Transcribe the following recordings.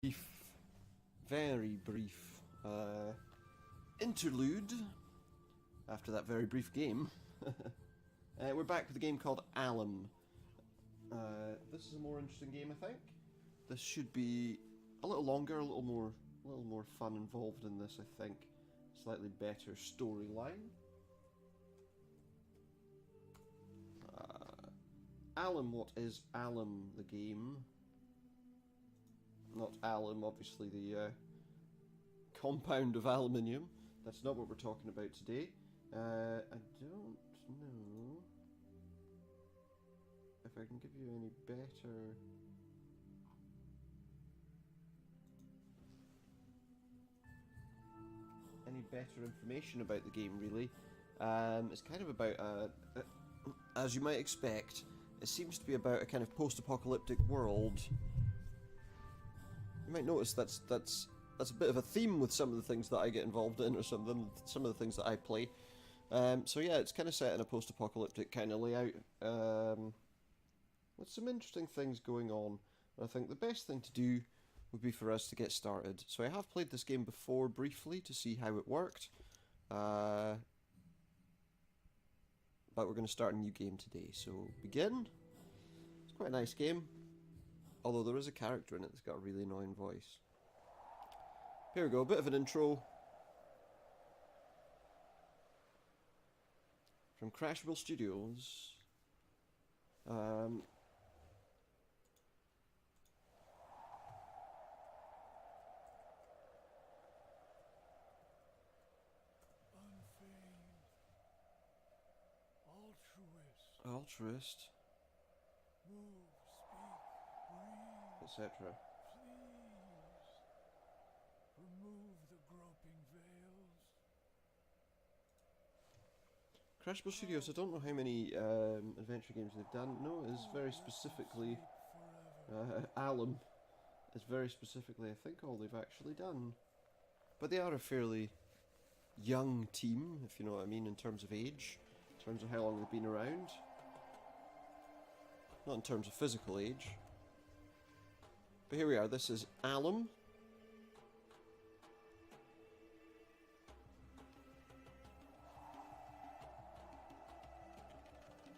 Brief, very brief interlude after that very brief game. We're back with a game called Alum. This is a more interesting game, I think. This should be a little longer, a little more fun involved in this, I think. Slightly better storyline. Alum, what is Alum, the game? Not alum, obviously the compound of aluminium. That's not what we're talking about today. I don't know if I can give you any better information about the game, really. It's kind of about as you might expect, it seems to be about a kind of post-apocalyptic world. You might notice that's a bit of a theme with some of the things that I get involved in, or some of the things that I play. So yeah, it's kind of set in a post-apocalyptic kind of layout, with some interesting things going on. And I think the best thing to do would be for us to get started. So I have played this game before briefly to see how it worked, but we're going to start a new game today. So begin. It's quite a nice game. Although there is a character in it that's got a really annoying voice. Here we go, a bit of an intro. From Crashable Studios. Unfeigned. Altruist. Move, speak, breathe, etc. please. Remove the groping veils. Crashable Studios, I don't know how many adventure games they've done. No, it's very specifically Alum is very specifically, I think, all they've actually done. But they are a fairly young team, if you know what I mean, in terms of age, in terms of how long they've been around. Not in terms of physical age. But here we are, this is Alum.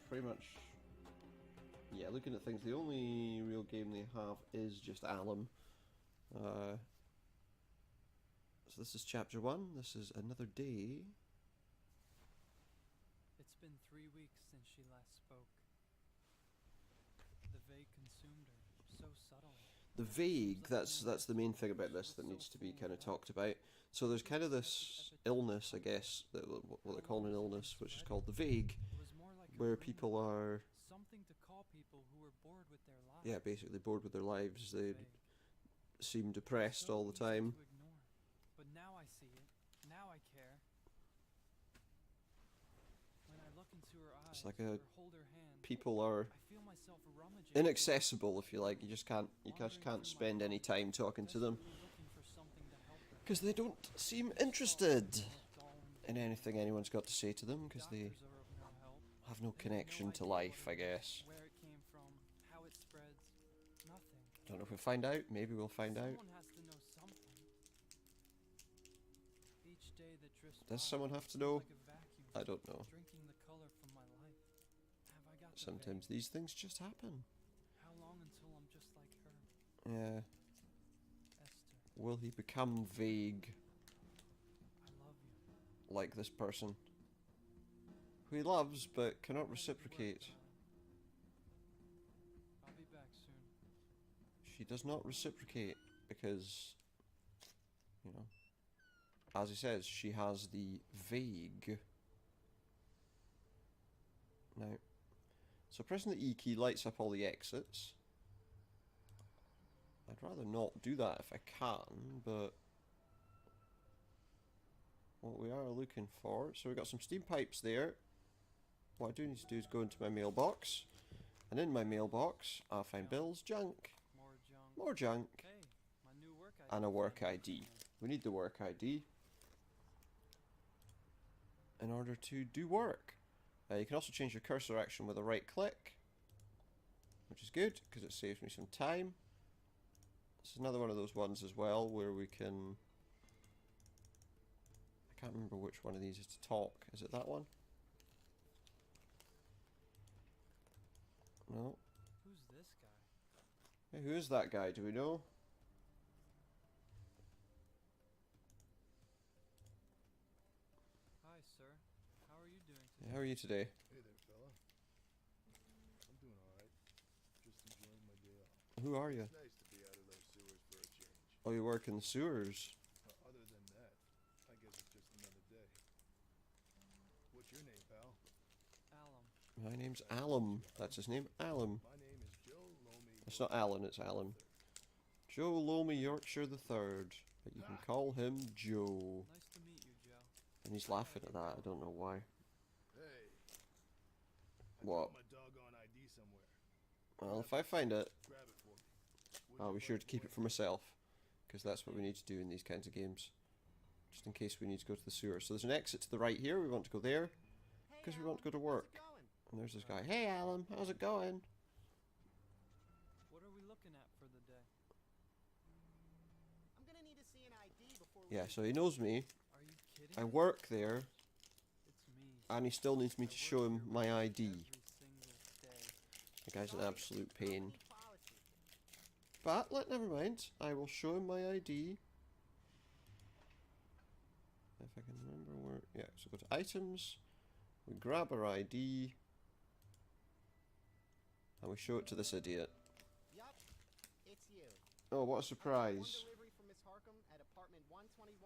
Pretty much, yeah, looking at things, the only real game they have is just Alum. So this is chapter 1, this is another day. It's been 3 weeks since she last spoke. The vague consumed her, so subtle. The vague, that's the main thing about this that needs to be kind of talked about. So there's kind of this illness, I guess, what they call an illness, which is called the vague, where people are, something to call people who were bored with their lives. yeah, basically bored with their lives. They seem depressed all the time. But now I see it. Now I care. When I look into her eyes, It's like or hold her hand, people are I feel myself rummaging inaccessible, if you like. You just can't spend any time talking to them because they don't seem interested in anything anyone's got to say to them, because they have no connection to life, I guess. Where it came from, how it spreads, nothing. Don't know if we'll find out. Maybe we'll find out. Someone has to know something. Each day that drifts Does by someone have to feels know? like a vacuum, I don't know. drinking the color from my life. Have I got the Sometimes vague? these things just happen. How long until I'm just like her, Yeah. Esther? Will he become vague I love you. like this person, who he loves but cannot reciprocate? I'll be back soon. She does not reciprocate because, you know, as he says, she has the vague. Now, so pressing the E key lights up all the exits. I'd rather not do that if I can, but what we are looking for, so we've got some steam pipes there. What I do need to do is go into my mailbox, and in my mailbox I'll find Bill's junk, More junk. more junk, Hey, my new work ID. and a work ID. We need the work ID in order to do work. You can also change your cursor action with a right click, which is good because it saves me some time. This is another one of those ones as well where we can... I can't remember which one of these is to talk. Is it that one? No. Who's this guy? Hey, who is that guy? Do we know? Hi, sir. How are you doing today? How are you today? Hey there, fella. I'm doing alright. Just enjoying my day off. Who are you? It's nice to be out of those sewers for a change. Oh, you work in the sewers. Other than that, I guess it's just another day. What's your name, pal? Alum. My name's Alum. That's his name, Alum. My name is Joe Lomi. It's not Alan, it's Alum. Joe Lomi Yorkshire the Third, but you can call him Joe. Nice to meet you, Joe. And he's laughing at that. I don't know why. Hey. What? I dropped my doggone ID somewhere. Well, if I find it, Grab it for me. I'll be sure to keep it for myself, because that's what we need to do in these kinds of games, just in case we need to go to the sewer. So there's an exit to the right here. We want to go there because we want to go to work. And there's this guy. Hey, Alan, how's it going? What are we looking at for the day? I'm gonna need to see an ID before Yeah, so he knows me. Are you kidding? I work there, It's me. and he still needs me to show him my ID. Every single day. The guy's an absolute pain. But, never mind. I will show him my ID. If I can remember where... Yeah, so go to items. We grab our ID. And we show it to this idiot. Yup, it's you. Oh, what a One surprise. delivery from Miss Harkham at apartment 121,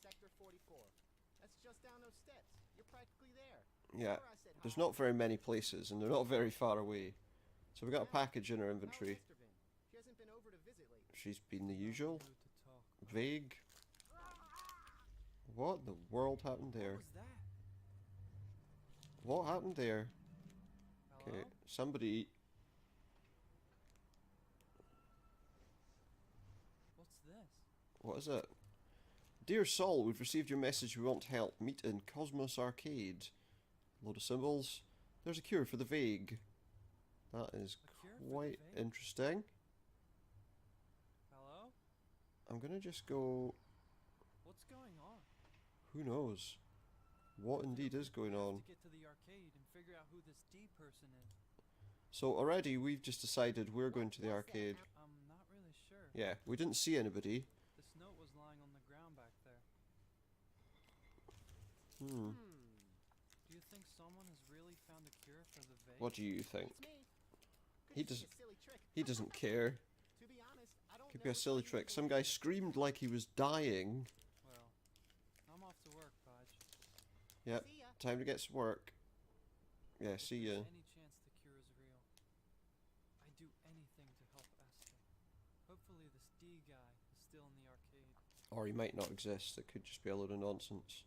sector 44. That's just down those steps. You're practically there. Yeah, Remember I said there's hi? not very many places, and they're not very far away. So we got a package in our How's inventory. Esther been? She hasn't been over to visit lately. She's been the usual. Rude to talk. Vague. What in the world happened What there? was that? What happened there? Hello? Okay, somebody... What's this? What is it? Dear Saul, we've received your message. We want help. Meet in Cosmos Arcade. Load of symbols. There's a cure for the vague. That is A cure for the quite vague? interesting. Hello? I'm gonna just go... What's going on? Who knows? What indeed is going We have on? to get to the arcade and figure out who this D person is. So already we've just decided we're going to the arcade. I'm not really sure. Yeah, we didn't see anybody. This note was lying on the ground back there. Hmm. Do you think someone has really found a cure for the vague? What do you think? It's me. He Could just doesn't. be a silly trick. He doesn't care. To be honest, I don't Could know be a if silly I trick. even Some guy believe it. screamed like he was dying. Well, I'm off to work, Podge. Yep. See ya. Time to get some work. Yeah, If see there's ya. any chance the cure is real, I'd do anything to help Esther. Hopefully this D guy is still in the arcade. Or he might not exist. It could just be a load of nonsense.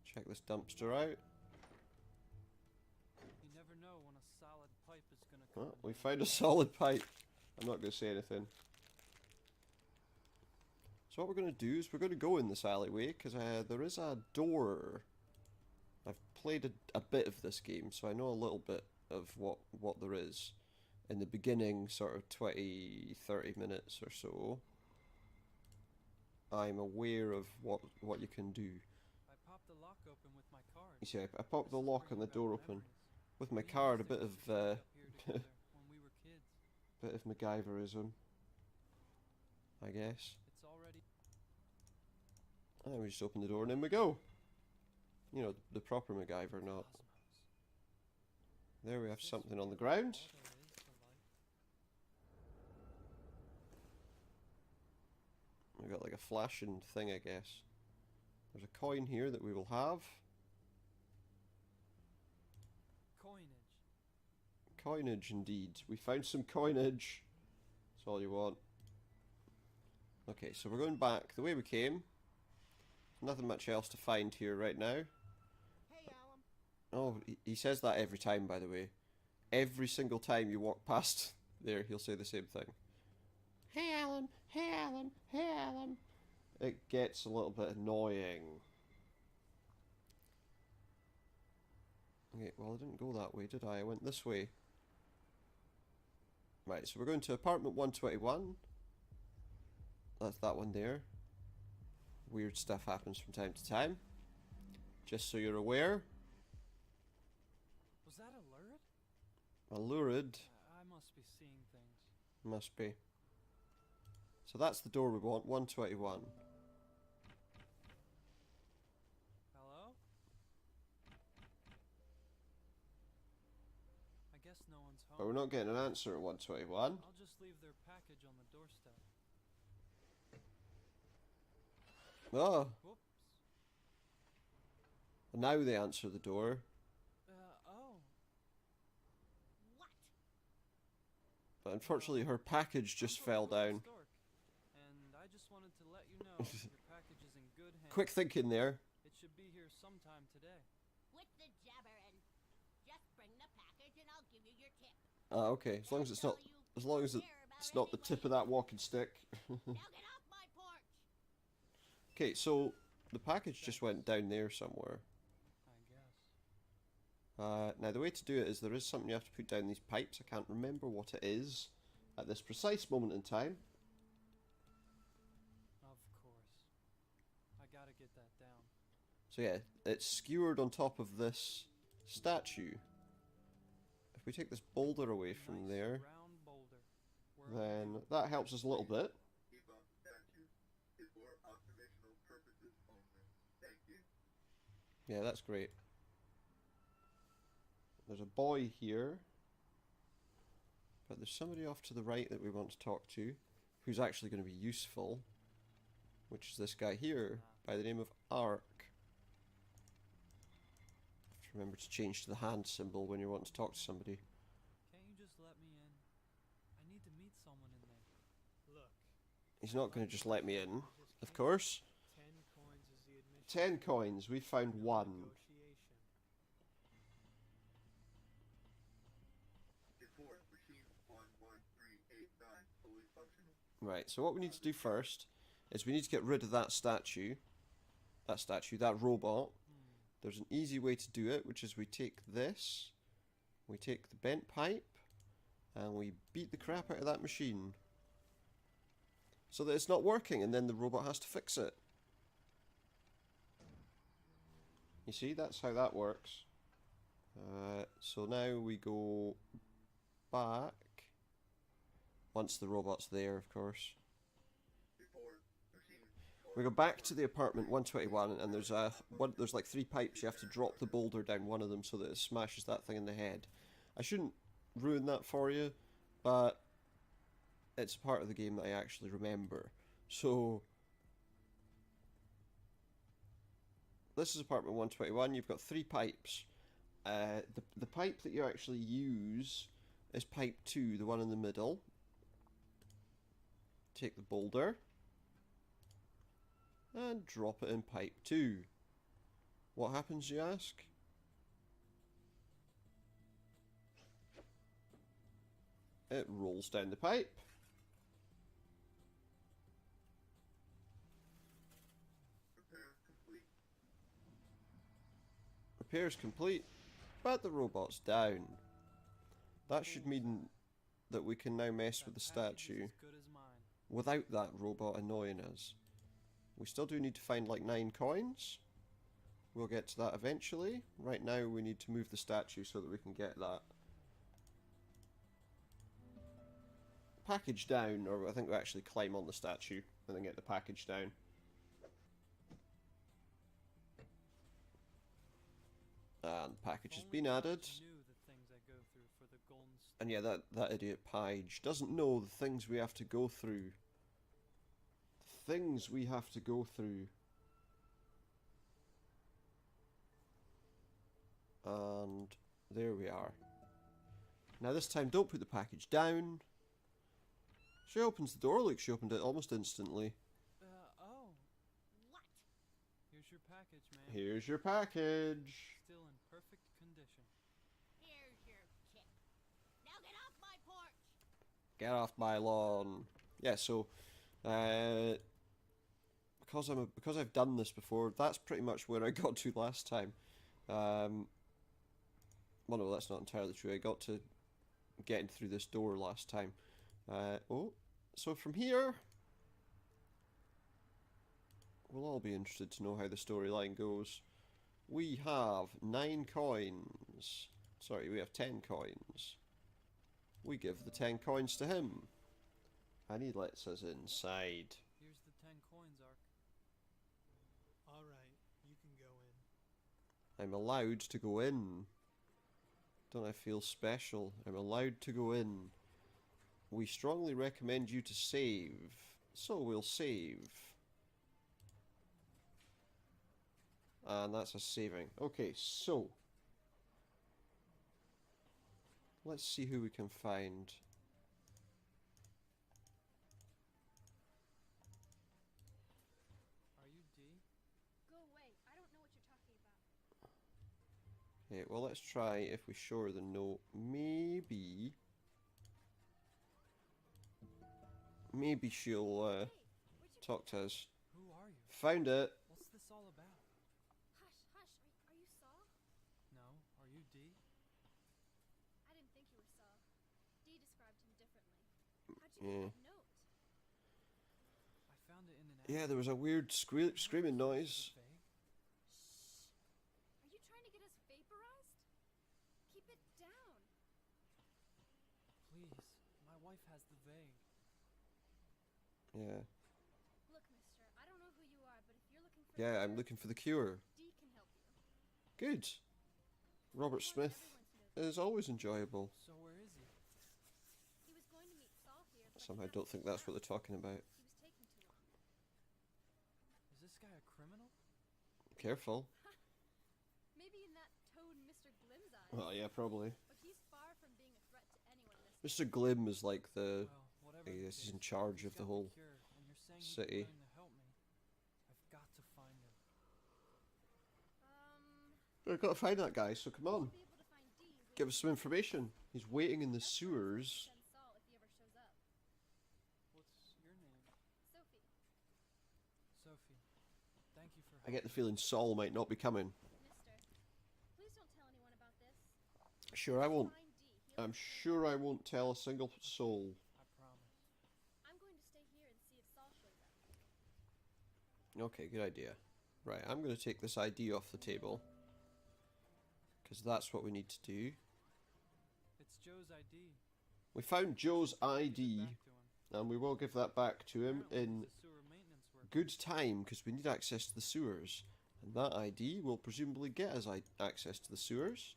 Check this dumpster out. You never know when a solid pipe is gonna come. Well, in we handy. found a solid pipe. I'm not going to say anything. So what we're going to do is we're going to go in this alleyway because there is a door. I've played a bit of this game, so I know a little bit of what there is. In the beginning, sort of 20-30 minutes or so, I'm aware of what you can do. I popped the lock open with my card. You see, I popped the This is lock and bringing the door back open memories. with my We card. A used to bit go of sneak up here together when we were kids. bit of MacGyverism, I guess. It's already And then we just open the door and in we go. You know, the proper MacGyver, not. Cosmos. There we have Is this something on the really ground. all there is to life? We got like a flashing thing, I guess. There's a coin here that we will have. Coinage. Coinage, indeed. We found some coinage. That's all you want. Okay, so we're going back the way we came. Nothing much else to find here right now. Hey, Alum. Oh, he says that every time, by the way. Every single time you walk past there, he'll say the same thing. Hey, Alan. Hey, Alan. Hey, Alan. It gets a little bit annoying. Okay, well, I didn't go that way, did I? I went this way. Right, so we're going to apartment 121. That's that one there. Weird stuff happens from time to time. Just so you're aware. Was that a lurid? A lurid. I must be seeing things. Must be. So that's the door we want, 121. Hello? I guess no one's home. But we're not getting an answer at 121. I'll just leave their package on the doorstep. Oh, Whoops. now they answer the door. Oh. What? But unfortunately her package just I'm from fell the down. Stork, and I just wanted to let you know your package is in good hands. Quick thinking there. It should be here sometime today. With the jabberin'. Just bring the package and I'll give you your tip. Ah, okay. As long as it's not, as long as it's not the tip of that walking stick. Now get off my porch! Okay, so the package just went down there somewhere. I guess. Now the way to do it is there is something you have to put down these pipes. I can't remember what it is at this precise moment in time. Of course. I gotta get that down. So yeah, it's skewered on top of this statue. If we take this boulder away from Nice there, round boulder. Where then that helps us a little bit. Keep on the statue. It's for observational purposes only. Thank you. Yeah, that's great. There's a boy here. But there's somebody off to the right that we want to talk to, who's actually going to be useful. Which is this guy here, by the name of Ark. Have to remember to change to the hand symbol when you want to talk to somebody. Can't you just let me in? I need to meet someone in there. Look, He's not going to just let me in, just of can't. course. 10 coins is the admission. 10 coins, we found No one. negotiation. Report machine 11389 fully functional. Right, so what we need to do first is we need to get rid of that statue. That robot. There's an easy way to do it, which is we take this, we take the bent pipe, and we beat the crap out of that machine. So that it's not working, and then the robot has to fix it. You see, that's how that works. So now we go back, once the robot's there, of course. Report machine. We go back to the apartment 121, and there's like 3 pipes. You have to drop the boulder down one of them so that it smashes that thing in the head. I shouldn't ruin that for you, but it's a part of the game that I actually remember. So this is apartment 121. You've got 3 pipes. The pipe that you actually use is pipe 2, the one in the middle. Take the boulder and drop it in pipe 2. What happens, you ask? It rolls down the pipe. Repair complete. Repairs complete, but the robot's down. That should mean that we can now mess with the That package is statue as good as mine. without that robot annoying us. We still do need to find like 9 coins. We'll get to that eventually. Right now we need to move the statue so that we can get that package down, or I think we actually climb on the statue and then get the package down. And the package has If been only added. Pudge knew the things I go through for the golden And yeah, that idiot Page doesn't know the things we have to go through. The things we have to go through. And there we are. Now this time, don't put the package down. She opens the door like she opened it almost instantly. Oh, What? here's your package, man. Here's your package. Still in perfect condition. Here's your tip. Now get off my porch! Get off my lawn. Yeah, so because I've done this before, that's pretty much where I got to last time. Well, no, that's not entirely true. I got to getting through this door last time. Oh, so from here, we'll all be interested to know how the storyline goes. We have 9 coins. Sorry, we have 10 coins. We give the 10 coins to him. And he lets us inside. Here's the 10 coins, Ark. Alright, you can go in. I'm allowed to go in. Don't I feel special? I'm allowed to go in. We strongly recommend you to save. So we'll save. And that's a saving. Okay, so let's see who we can find. Are you D? Go away. I don't know what you're talking about. Okay, well, let's try if we show her the note. Maybe she'll Hey, where'd you talk to us. Who are you? Found it. What's this all about? Hush, hush. Are you Saul? No. Are you D? I didn't think you were Saul. Dee described him differently. How'd you Yeah. get that note? I found it in an Yeah, attic. there was a weird screaming noise. Vague? Shh. Are you trying to get us vaporized? Keep it down. Please. My wife has the vague. Yeah. Look, mister, I don't know who you are, but if you're looking for Yeah, the I'm cure, looking for the cure. Dee can help you. Good. Robert I want Smith everyone to know is always enjoyable. So where is he? he was going to meet Saul here, but Somehow he got don't think kicked that's what out. they're talking about. He was taking too long. Is this guy a criminal? Careful. Maybe in that toad Mr. Glim's eyes. Well, yeah, probably. But he's far from being a threat to anyone in this Mr. Glim is like the... Well, whatever I the guess he's in case, charge he's of the got whole cure, and you're saying city. he's willing to help me. I've got to find him. We've got to find that guy, so come on. You'll be able to find Dee Give us some information. He's waiting in the That's where I'm supposed to sewers. send Saul if he ever shows up. What's your name? Sophie, Sophie. Thank you for I get the feeling Saul might not be coming. mister, please don't tell anyone about this. Sure I won't. Find Dee. He'll I'm explain. sure I won't tell a single soul. I promise. I'm going to stay here and see if Saul shows up. Okay, good idea. Right, I'm going to take this ID off the table. Because that's what we need to do. It's Joe's ID. We found Joe's Give it ID, back to him. and we will give that back to him Apparently in he's a sewer maintenance worker. good time, because we need access to the sewers. And that ID will presumably get us access to the sewers.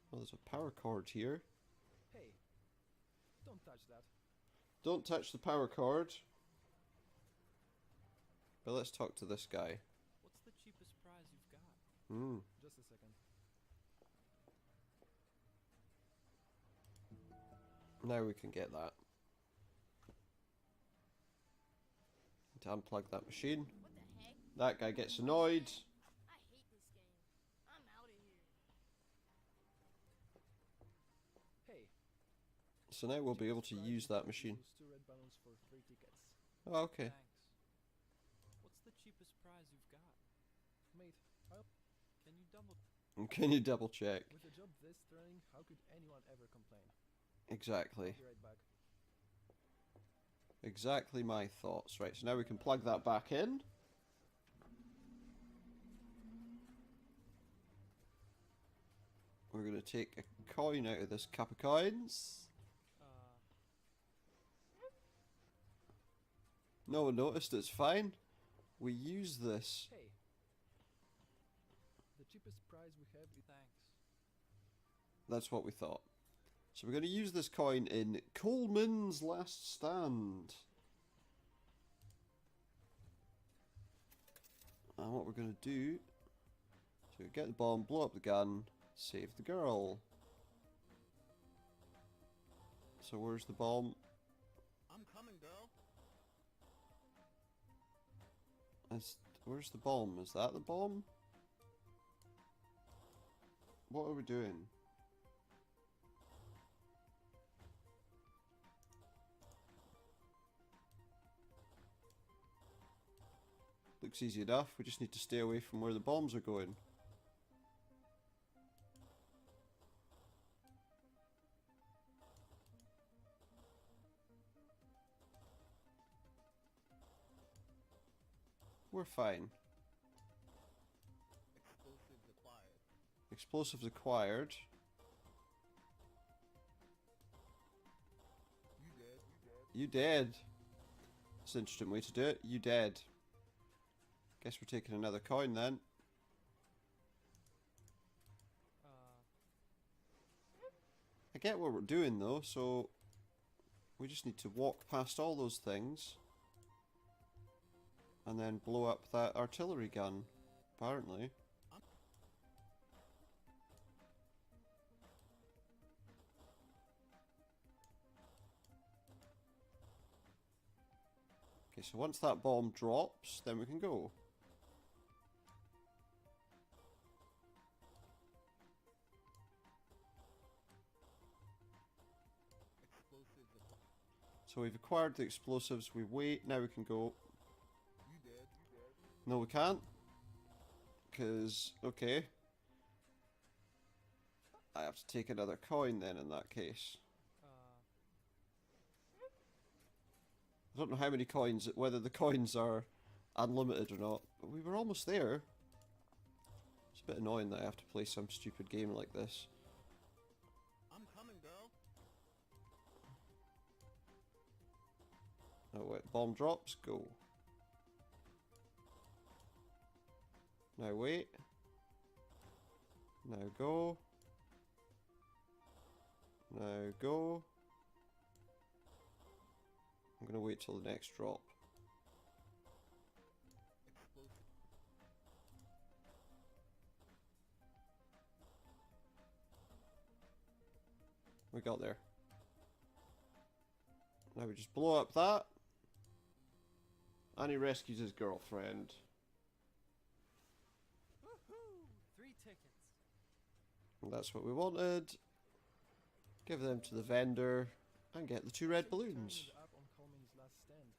Well, there's a power cord here. Hey, don't touch that. Don't touch the power cord. But let's talk to this guy. What's the cheapest prize you've got? Hmm. Just a second. Now we can get that. To unplug that machine. What the heck? That guy gets annoyed. I hate this game. I'm out of here. Hey. So now we'll be able to Prize use we that have machine. is 2 red balloons for 3 tickets. Oh, okay. Thanks. What's the cheapest prize you've got? Mate, Can you double... Can you double check? with a job this thrilling, how could anyone ever complain? Exactly. Be right back. Exactly my thoughts. Right, so now we can plug that back in. We're going to take a coin out of this cup of coins. No one noticed, it's fine. We use this. Hey. The cheapest prize we have is Thanks. That's what we thought. So we're going to use this coin in Coleman's Last Stand. And what we're going to do, so get the bomb, blow up the gun, save the girl. So where's the bomb? I'm coming, girl. Where's the bomb? Is that the bomb? What are we doing? Looks easy enough, we just need to stay away from where the bombs are going. We're fine. Explosives acquired. Explosives acquired. You dead? You dead. That's an interesting way to do it. You dead. Guess we're taking another coin then. I get what we're doing though, so we just need to walk past all those things and then blow up that artillery gun, apparently. Okay, so once that bomb drops, then we can go. Explosives acquired. So we've acquired the explosives, we wait, now we can go. You dead? No, we can't. Because, okay. I have to take another coin then in that case. I don't know how many coins, whether the coins are unlimited or not, but we were almost there. It's a bit annoying that I have to play some stupid game like this. I'm coming, girl. Oh wait, bomb drops, go. Now wait. Now go. Now go. I'm gonna wait till the next drop. Explosive. We got there. Now we just blow up that. And he rescues his girlfriend. Woohoo! 3 tickets. And that's what we wanted. Give them to the vendor and get the 2 red balloons. Up on Coleman's last stand.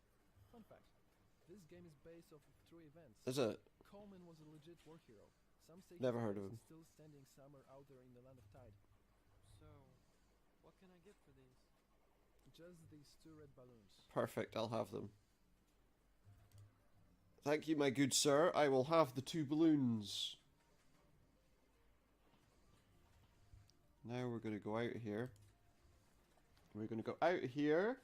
Fun fact: this game is based off of 3 events. Is it? Coleman was a legit war hero. Some say Never he heard of is him. still standing somewhere out there in the land of Tide. So, what can I get for these? Just these 2 red balloons. Perfect, I'll have them. Thank you, my good sir. I will have the 2 balloons. Now we're going to go out of here. We're going to go out of here.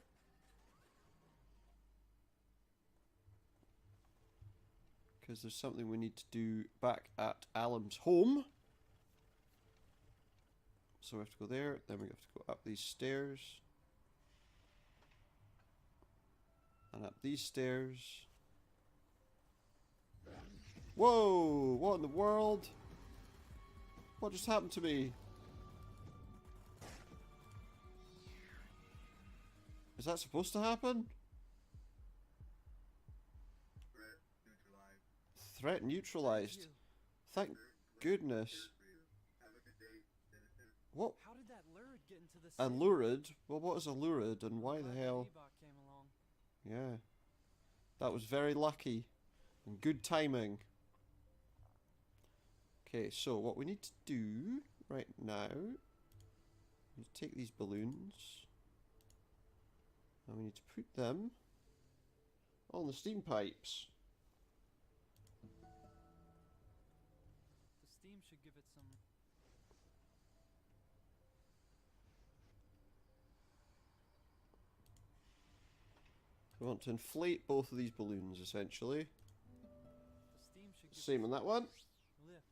Because there's something we need to do back at Alum's home. So we have to go there, then we have to go up these stairs. And up these stairs. Whoa! What in the world? What just happened to me? Is that supposed to happen? Threat neutralized. Thank goodness. What? How did that lurid get into the city? A lurid? Well, what is a lurid and why the Glad hell? Ebot came along. Yeah. That was very lucky. And good timing. Okay, so what we need to do right now is take these balloons and we need to put them on the steam pipes. The steam should give it some... We want to inflate both of these balloons essentially. The steam should give Same it on that one. lift.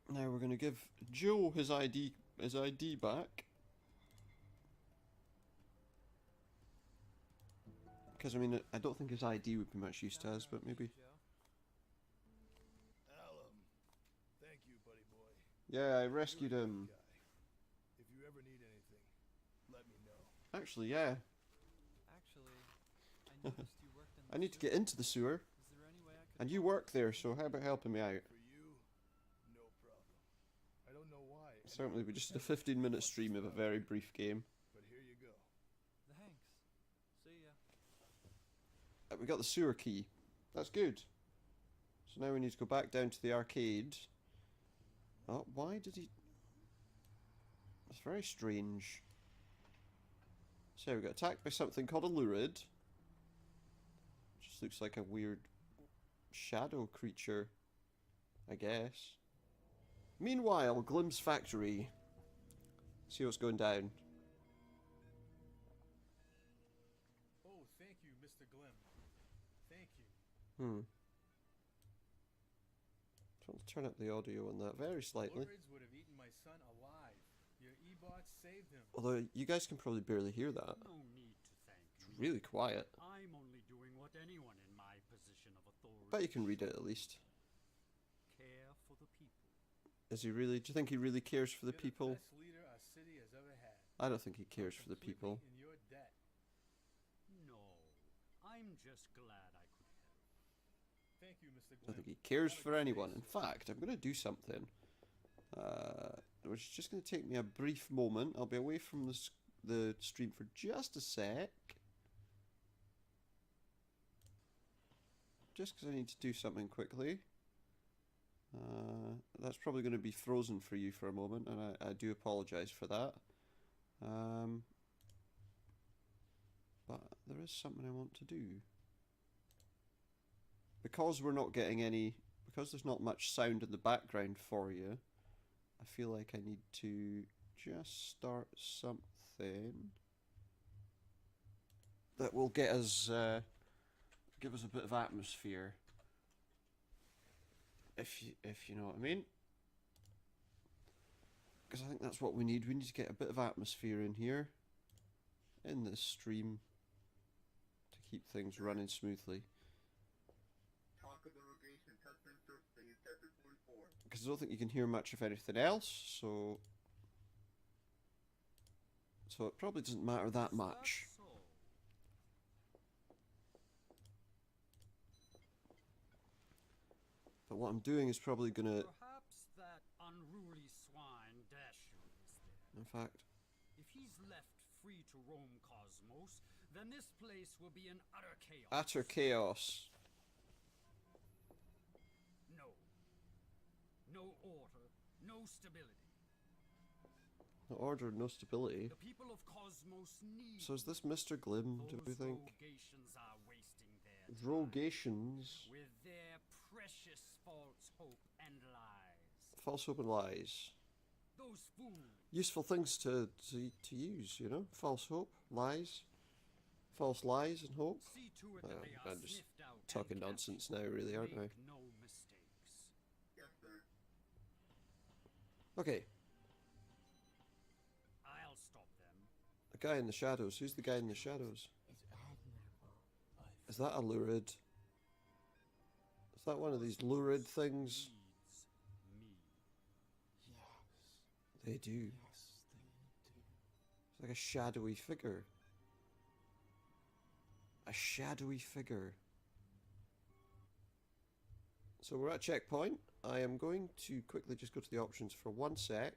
Now we're going to give Joe his ID back. Because I mean, I don't think his ID would be much use to us, but maybe. Alum. Thank you, buddy boy. Yeah, I You're a rescued good him. guy. If you ever need anything, let me know. Actually, yeah. Actually, I noticed you worked in the I need to sewer. get into the sewer. Is there any way I could... And you work there, so how about helping me out? For you, no problem. I don't know why. Certainly, we just did a 15-minute stream of a very brief game. But here you go. Thanks. See ya. We got the sewer key. That's good. So now we need to go back down to the arcade. Oh, why did he... That's very strange. So we got attacked by something called a lurid. Just looks like a weird shadow creature, I guess. Meanwhile, Glim's factory. See what's going down. Oh, thank you, Mr. Glim. Thank you. Just want to turn up the audio on that very slightly. Lurids would have eaten my son alive. Your e-bots saved him. Although you guys can probably barely hear that. No need to thank It's me. really quiet. I'm only doing what anyone in my position of authority. But you can read it at least. Care for the people. Is he really? Do you think he really cares for the You're people? the best leader our city has ever had. I don't think he cares I'm for the completely people. in your debt. No, I'm just glad I could help. Thank you, Mr. I Glim. don't think he cares Have a for good day, anyone. In sir. fact, I'm going to do something. Which is just going to take me a brief moment. I'll be away from the stream for just a sec. Just because I need to do something quickly. That's probably going to be frozen for you for a moment, and I do apologise for that. But there is something I want to do. Because we're not getting any... Because there's not much sound in the background for you, I feel like I need to just start something that will get us... give us a bit of atmosphere. If you know what I mean. Because I think that's what we need. We need to get a bit of atmosphere in here. In this stream. To keep things running smoothly. Talk of the location has been surfacing in Sector 44. Because I don't think you can hear much of anything else, so it probably doesn't matter that much. So, But what I'm doing is probably gonna... perhaps that unruly swine Dashu is there. In fact, If he's left free to roam Cosmos, then this place will be in utter chaos. utter chaos. No. No order, no stability. No order, no stability. The people of Cosmos need... So is this Mr. Glim, do we Those think? rogations are wasting their time Rogations. with their precious false hope and lies. False hope and lies. Those fools. Useful things to use, you know? False hope, lies. False lies and hope. See to it Well, that they are I'm just sniffed out and talking captured. nonsense now, really, aren't I? Make no mistakes. Yes, sir. Okay, I'll stop them. the guy in the shadows. Who's the guy in the shadows? Is that a lurid? Is that one of these lurid things? Needs me. They do. It's like a shadowy figure. A shadowy figure. So we're at checkpoint. I am going to quickly just go to the options for 1 sec.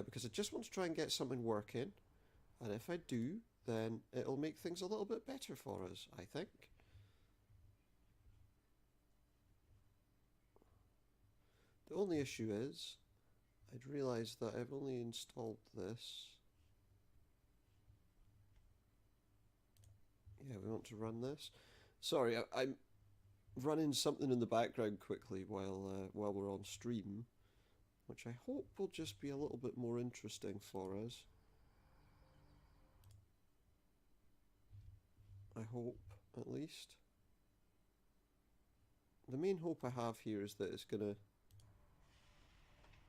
Because I just want to try and get something working. And if I do, then it'll make things a little bit better for us, I think. The only issue is, I'd realised that I've only installed this. Yeah, we want to run this. Sorry, I'm running something in the background quickly while we're on stream, which I hope will just be a little bit more interesting for us. I hope, at least. The main hope I have here is that it's gonna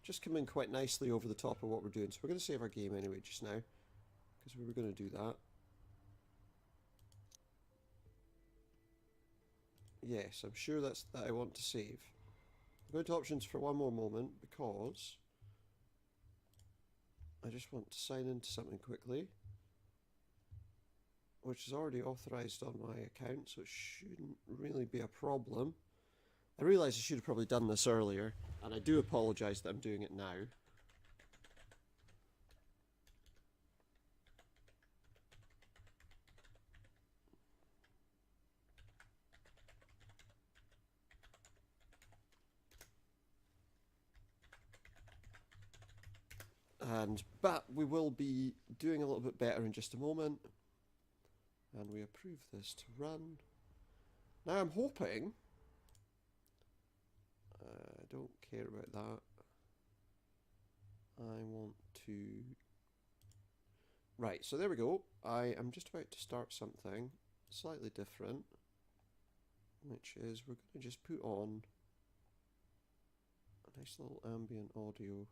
just come in quite nicely over the top of what we're doing. So we're gonna save our game anyway just now, because we were gonna do that. Yes, I'm sure that's that I want to save. I'll go to options for one more moment because I just want to sign into something quickly, which is already authorized on my account, so it shouldn't really be a problem. I realise I should have probably done this earlier, and I do apologise that I'm doing it now. But we will be doing a little bit better in just a moment. And we approve this to run. Now I'm hoping... I don't care about that. I want to... Right, so there we go. I am just about to start something slightly different, which is we're going to just put on a nice little ambient audio.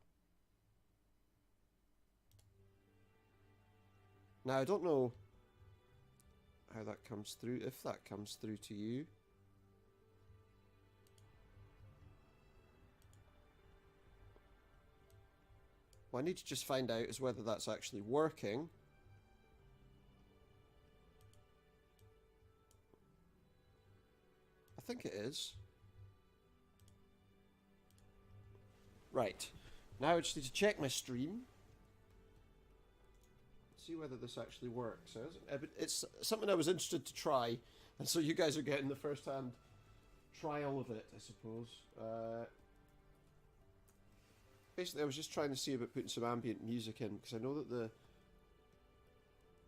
Now I don't know how that comes through, if that comes through to you. What I need to just find out is whether that's actually working. I think it is. Right. Now I just need to check my stream. See whether this actually works. It's something I was interested to try, and so you guys are getting the first-hand trial of it, I suppose. Basically, I was just trying to see about putting some ambient music in, because I know that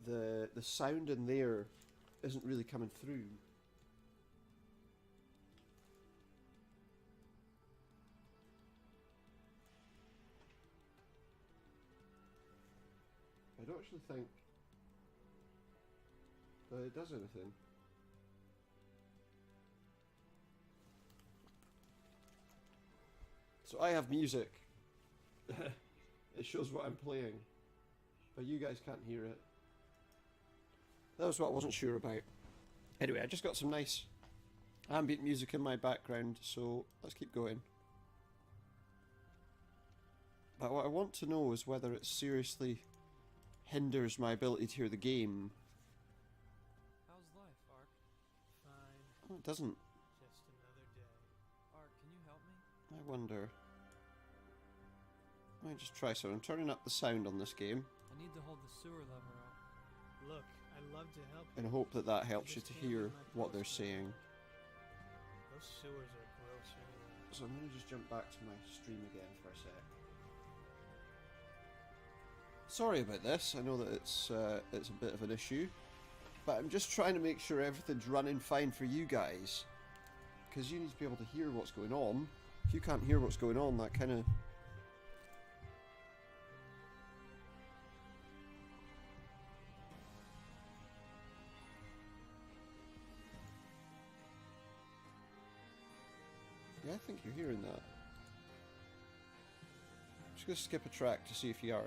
the sound in there isn't really coming through. I don't actually think that it does anything. So I have music. It shows what I'm playing, but you guys can't hear it. That was what I wasn't sure about. Anyway, I just got some nice ambient music in my background, so let's keep going. But what I want to know is whether it seriously hinders my ability to hear the game. How's life, Ark? Fine. Oh, it doesn't. Just another day. Ark, can you help me? I wonder. Let me just try something. I'm turning up the sound on this game I need to hold the sewer lever up. Look, I'd love to help in you. hope that that helps you Just to can't hear leave my what they're post. saying. Those sewers are gross anyway. So I'm going to just jump back to my stream again for a sec. Sorry about this. I know that it's a bit of an issue, but I'm just trying to make sure everything's running fine for you guys, because you need to be able to hear what's going on. If you can't hear what's going on, that kind of... Yeah, I think you're hearing that. I'm just going to skip a track to see if you are.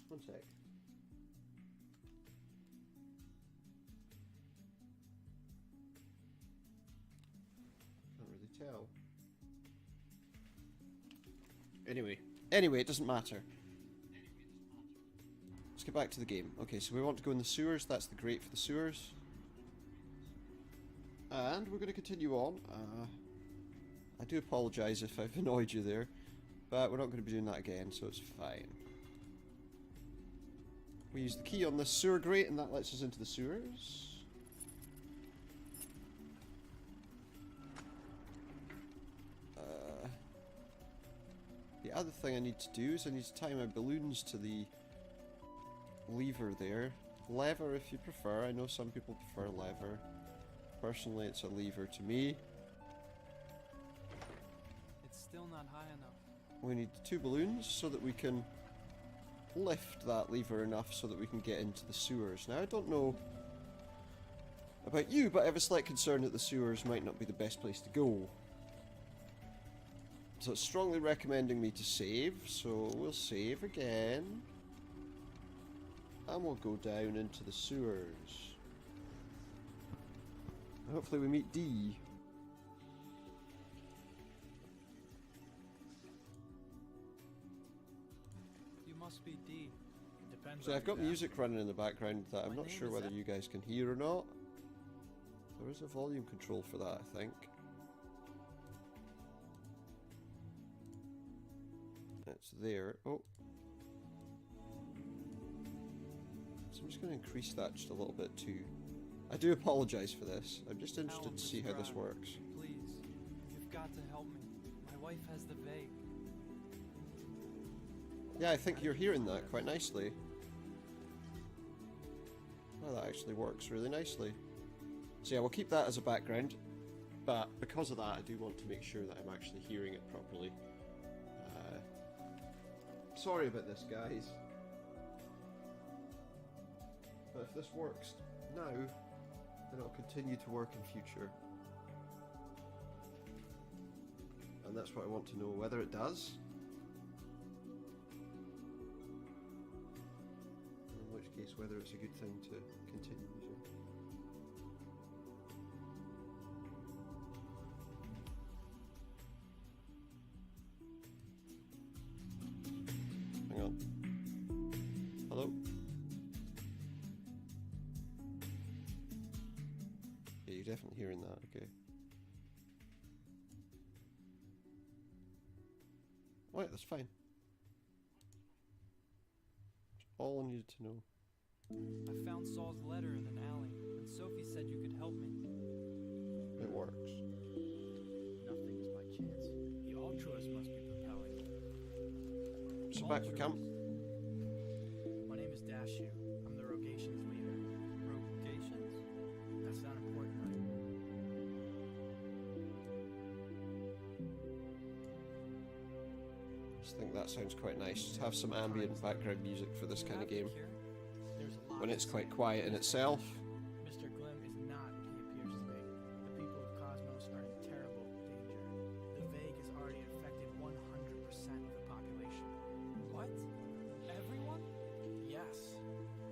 One sec. Can't really tell. Anyway, it doesn't matter. Let's get back to the game. Okay, so we want to go in the sewers. That's the grate for the sewers. And we're going to continue on. I do apologise if I've annoyed you there, but we're not going to be doing that again, so it's fine. We use the key on this sewer grate, and that lets us into the sewers. The other thing I need to do is I need to tie my balloons to the lever there. Lever if you prefer. I know some people prefer lever. Personally, it's a lever to me. It's still not high enough. We need 2 balloons so that we can lift that lever enough so that we can get into the sewers. Now, I don't know about you, but I have a slight concern that the sewers might not be the best place to go. So it's strongly recommending me to save, so we'll save again. And we'll go down into the sewers. Hopefully we meet D. You must be D. Depends So on I've got you, music running in the background that I'm My not name sure is whether Ed. you guys can hear or not. There is a volume control for that, I think. It's there. Oh. So I'm just going to increase that just a little bit too. I do apologise for this. I'm just interested Alum, to see how this subscribe. works. Please, you've got to help me. My wife has the vague. Yeah, I think you're hearing that quite nicely. Well, that actually works really nicely. So yeah, we'll keep that as a background. But because of that, I do want to make sure that I'm actually hearing it properly. Sorry about this, guys. But if this works now, then it'll continue to work in future. And that's what I want to know, whether it does. In which case, whether it's a good thing to continue using. Hang on. Hello? Yeah, you're definitely hearing that, okay. Right, that's fine. That's all I needed to know. I found Saul's letter in an alley, and Sophie said you could help me. It works. Nothing is by chance. The altruist must be propelling. So back to camp. My name is Dashu. I'm the Rogations leader. Rogations? That's not important, right? I just think that sounds quite nice. Just have some ambient background music for this kind of game. There's a lot When to it's say. quite quiet in itself. Mr. Glim is not what he appears to be. The people of Cosmos are in terrible danger. The Vague has already infected 100% of the population. What? Everyone? Yes,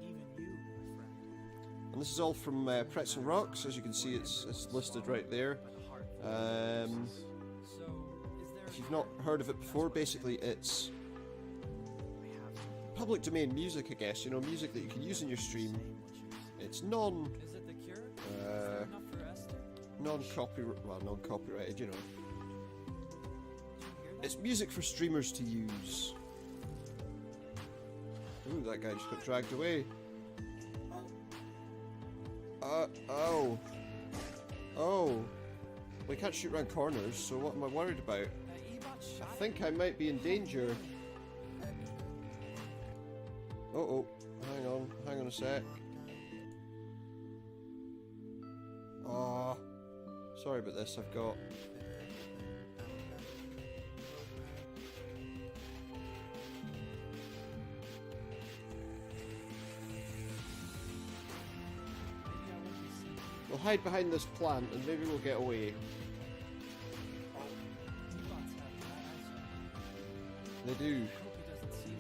even you, my friend. And this is all from Pretzel Rocks. As you can see, it's listed right there. By the heart. So, is there If you've not heard of it before, basically it's I have public domain music, I guess. You know, music that you can use in your stream. It's Is it the cure? Is there enough for Esther? non-copyrighted, you know. Did you hear that? It's music for streamers to use. Ooh, that guy just got dragged away. Oh. Oh. We can't shoot around corners, so what am I worried about? That E-bot I shot think I might be in danger. Oh, hang on a sec. Oh, sorry about this, I've got... Maybe I won't be seen. We'll hide behind this plant and maybe we'll get away. E-bots have bad eyesight. They do. I hope he doesn't see me.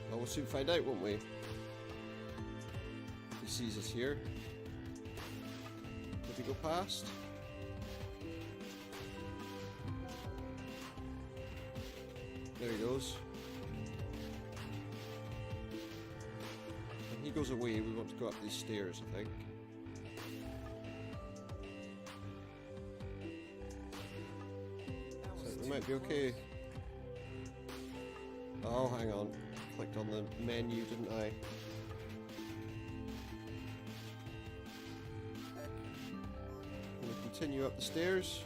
Well, we'll soon find out, won't we? If he sees us here. Did he go past? There he goes. When he goes away, we want to go up these stairs, I think. That So was we too might be okay. Oh, hang on. Clicked on the menu, didn't I? I'm gonna continue up the stairs.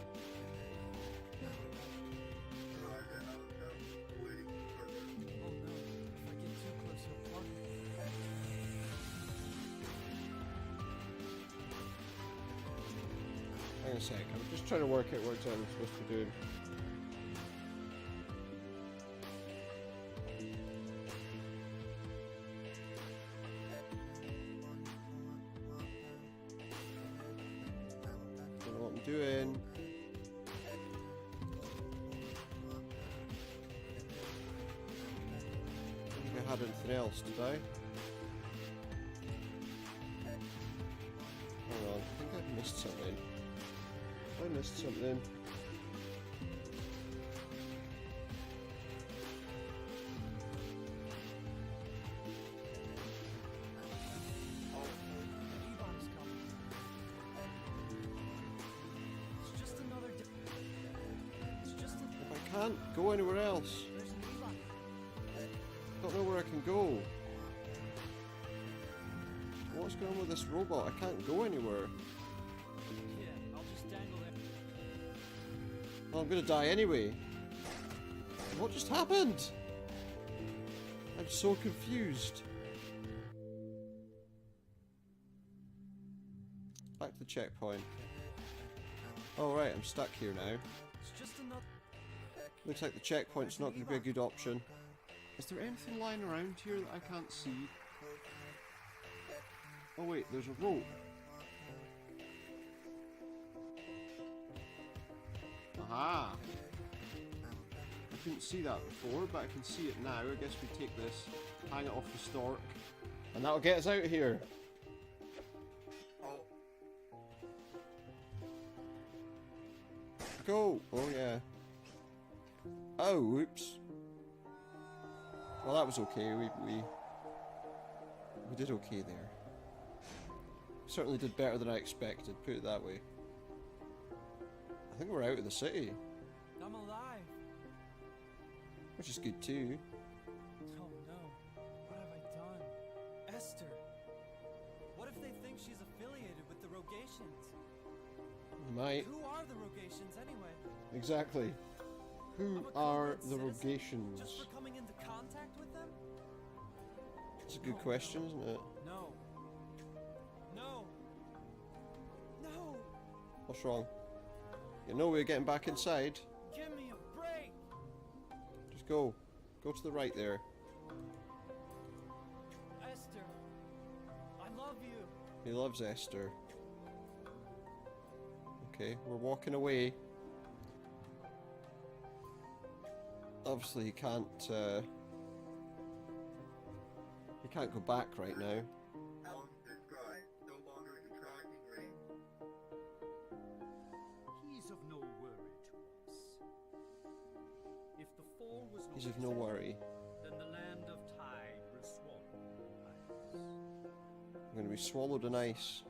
Oh no, if I get too close, he'll plug me. Hang on a sec, I'm just trying to work out what I'm supposed to be doing. Don't know what I'm doing. I don't think I had anything else, did I? Hang on, I think I missed something. I missed something. E-bot is coming. It's just another It's just a... If I can't go anywhere else, There's an E-bot. I don't know where I can go. What's going on with this robot? I can't go anywhere. Yeah, I'll just dangle there. Well, I'm gonna die anyway. What just happened? I'm so confused. Back to the checkpoint. Oh right, I'm stuck here now. It's just another. Looks like the checkpoint's not going to be a good option. Is there anything lying around here that I can't see? Oh wait, there's a rope. Aha! I couldn't see that before, but I can see it now. I guess we take this, hang it off the stork, and that'll get us out of here. Go! Oh yeah. Oh, oops. Well, that was okay. We did okay there. Certainly did better than I expected, put it that way. I think we're out of the city, I'm alive. which is good too. Oh no. What have I done? Esther. What if they think she's affiliated with the Rogations? Might. Who are the Rogations anyway? Exactly. Who I'm a are cool the citizen, Rogations? Just for coming into contact with them? That's a good Oh, question, no. isn't it? No. No. No. What's wrong? You know we're getting back inside. Give me a break. Just go. Go to the right there. Esther. I love you. He loves Esther. Okay, we're walking away. Obviously he can't go back right now. Alum described, no longer in the tracking range. He's of no worry to us. If the fall was not He's of no worry. then the land of tide will swallow ice. I'm going to be swallowed in ice.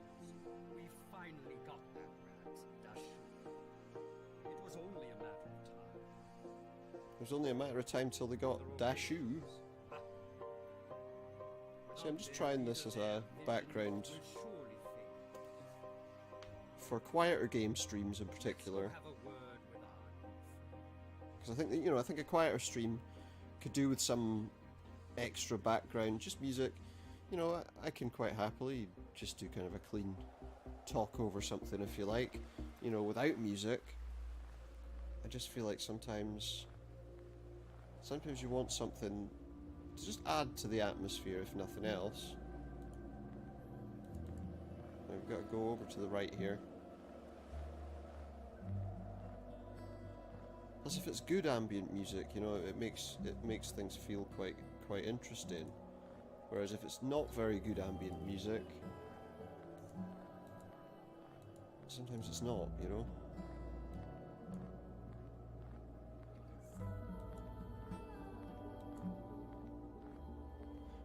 We finally got that rat, Dashu. It was only a matter of time. It was only a matter of time till they got Dashu. See, I'm just trying this as a background Will surely fade. for quieter game streams in particular. Have a word with our new friend. Because I think that, you know, I think a quieter stream could do with some extra background, just music. You know, I can quite happily just do kind of a clean talk over something if you like. You know, without music. I just feel like sometimes you want something to just add to the atmosphere, if nothing else. We've got to go over to the right here. As if it's good ambient music, you know, it makes things feel quite interesting. Whereas if it's not very good ambient music, sometimes it's not, you know.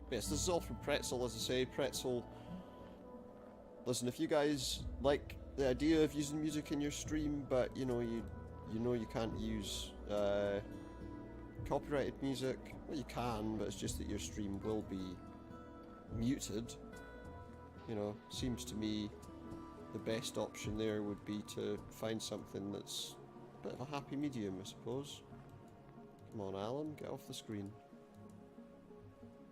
But yes, this is all from Pretzel, as I say. Pretzel, listen, if you guys like the idea of using music in your stream, but you know you can't use copyrighted music, well, you can, but it's just that your stream will be muted. You know, seems to me the best option there would be to find something that's a bit of a happy medium, I suppose. Come on, Alum, get off the screen.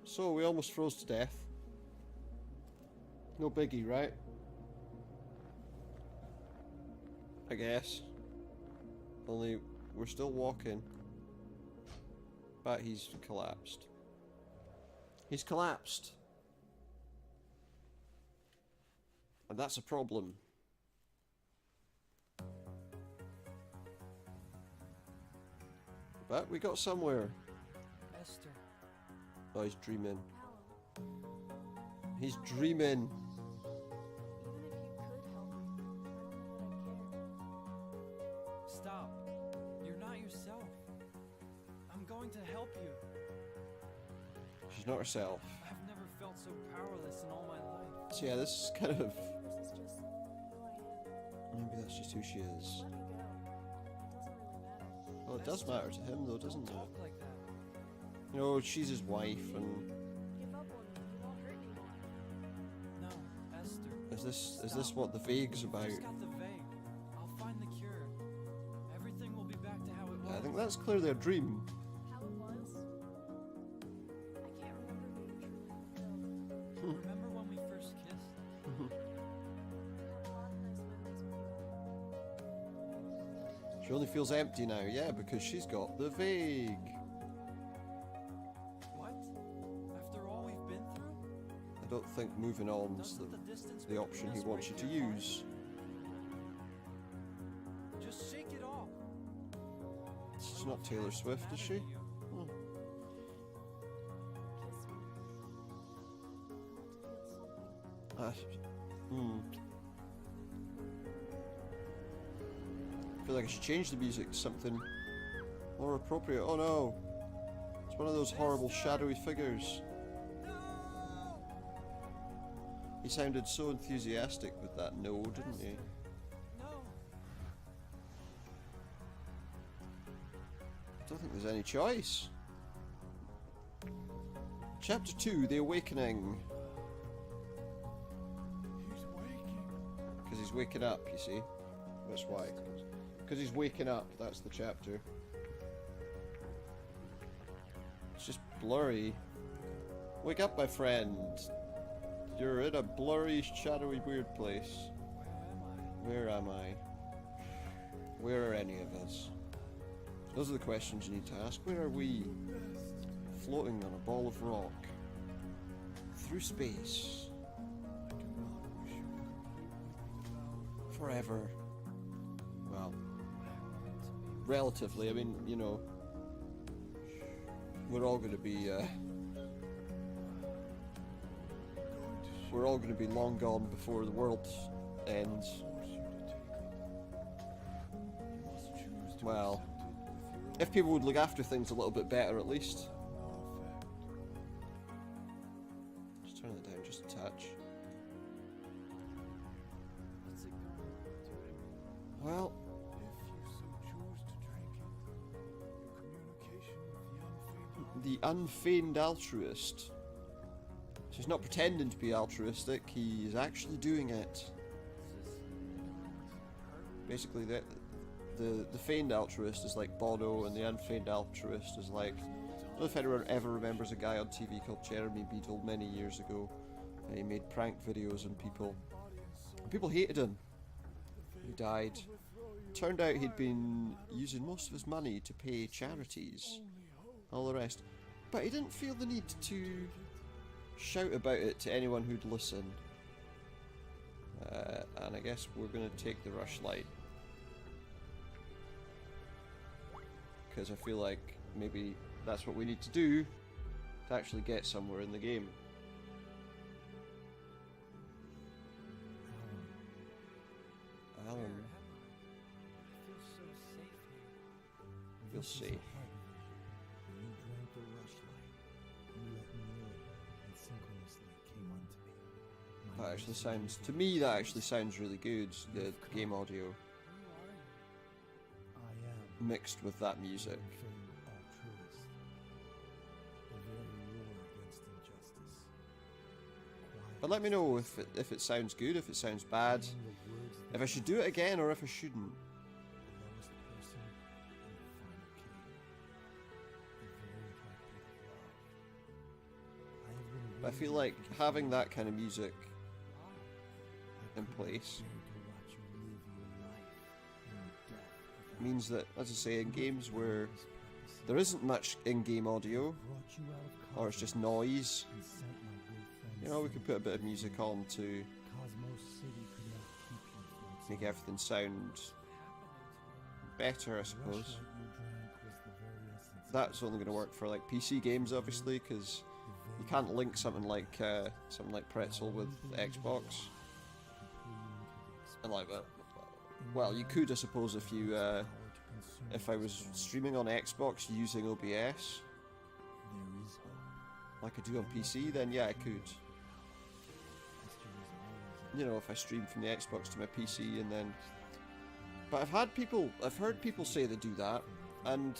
So, we almost froze to death. No biggie, right? I guess. Only, we're still walking. But he's collapsed. He's collapsed. And that's a problem. But we got somewhere. Esther. Oh, he's dreaming. Alum, He's dreaming. even if you could help me, I don't know that I care. Stop. You're not yourself. I'm going to help you. She's not herself. I've never felt so powerless in all my life. So yeah, this is kind of... Yours is just who I am. Maybe that's just who she is. Let me go. It doesn't really matter. Well, it does matter to him though, doesn't Don't it? talk like that. You know, she's his wife and... Give up on me. You won't hurt anymore. No, Is this what the vague's about? Just got the vague. I'll find the cure. Everything will be back to how it was. I think that's clearly a dream. How it was? I can't remember being truly fulfilled. Remember when we first kissed? I have a lot of nice memories with you. She only feels empty now, yeah, because she's got the vague. What? After all we've been through? I don't think moving on is Doesn't the distance the option he between us wants you break to your heart? use. Just shake it off. She's not Taylor Swift, is she? Hmm. Kiss me. I want to feel something. I feel like I should change the music to something more appropriate. Oh no! It's one of those horrible shadowy figures. He sounded so enthusiastic with that no, didn't he? No. I don't think there's any choice. Chapter 2, The Awakening. He's waking. Because he's waking up, you see. That's why. Because he's waking up, that's the chapter. It's just blurry. Wake up, my friend. You're in a blurry, shadowy, weird place. Where am I? Where are any of us? Those are the questions you need to ask. Where are we? Floating on a ball of rock. Through space. Forever. Well, relatively. I mean, you know, we're all going to be, we're all going to be long gone before the world ends. Well, if people would look after things a little bit better at least. Just turn it down just a touch. What's it going to do? Well, If you so choose to drink it, your communication with the unfeigned altruist. So he's not pretending to be altruistic, he is actually doing it. Basically, the feigned altruist is like Bono, and the unfeigned altruist is like... I don't know if anyone ever remembers a guy on TV called Jeremy Beadle many years ago. And he made prank videos on people. And people hated him. He died. Turned out he'd been using most of his money to pay charities. All the rest. But he didn't feel the need to shout about it to anyone who'd listen. And I guess we're going to take the rushlight. Because I feel like maybe that's what we need to do to actually get somewhere in the game. Alum. I feel so safe here. Feel safe. When you drank the rushlight, you let me in and synchronously came unto me. That actually sounds, to me that actually sounds really good, the game audio Who are you? I am mixed with that music. unfeigned altruist. The very war against injustice. But let me know if it sounds good, if it sounds bad, if I should do it again or if I shouldn't. The lowest person and the final king. The very heartbeat of love. I have been But I feel like having that kind of music in place means that, as I say, in games where there isn't much in-game audio, or it's just noise, you know, we could put a bit of music on to make everything sound better, I suppose. That's only going to work for like PC games, obviously, because you can't link something like Pretzel with Xbox. And like that. Well, you could, I suppose, if you if I was streaming on Xbox using OBS, like I do on PC, then yeah, I could. You know, if I stream from the Xbox to my PC and then. But I've heard people say they do that, and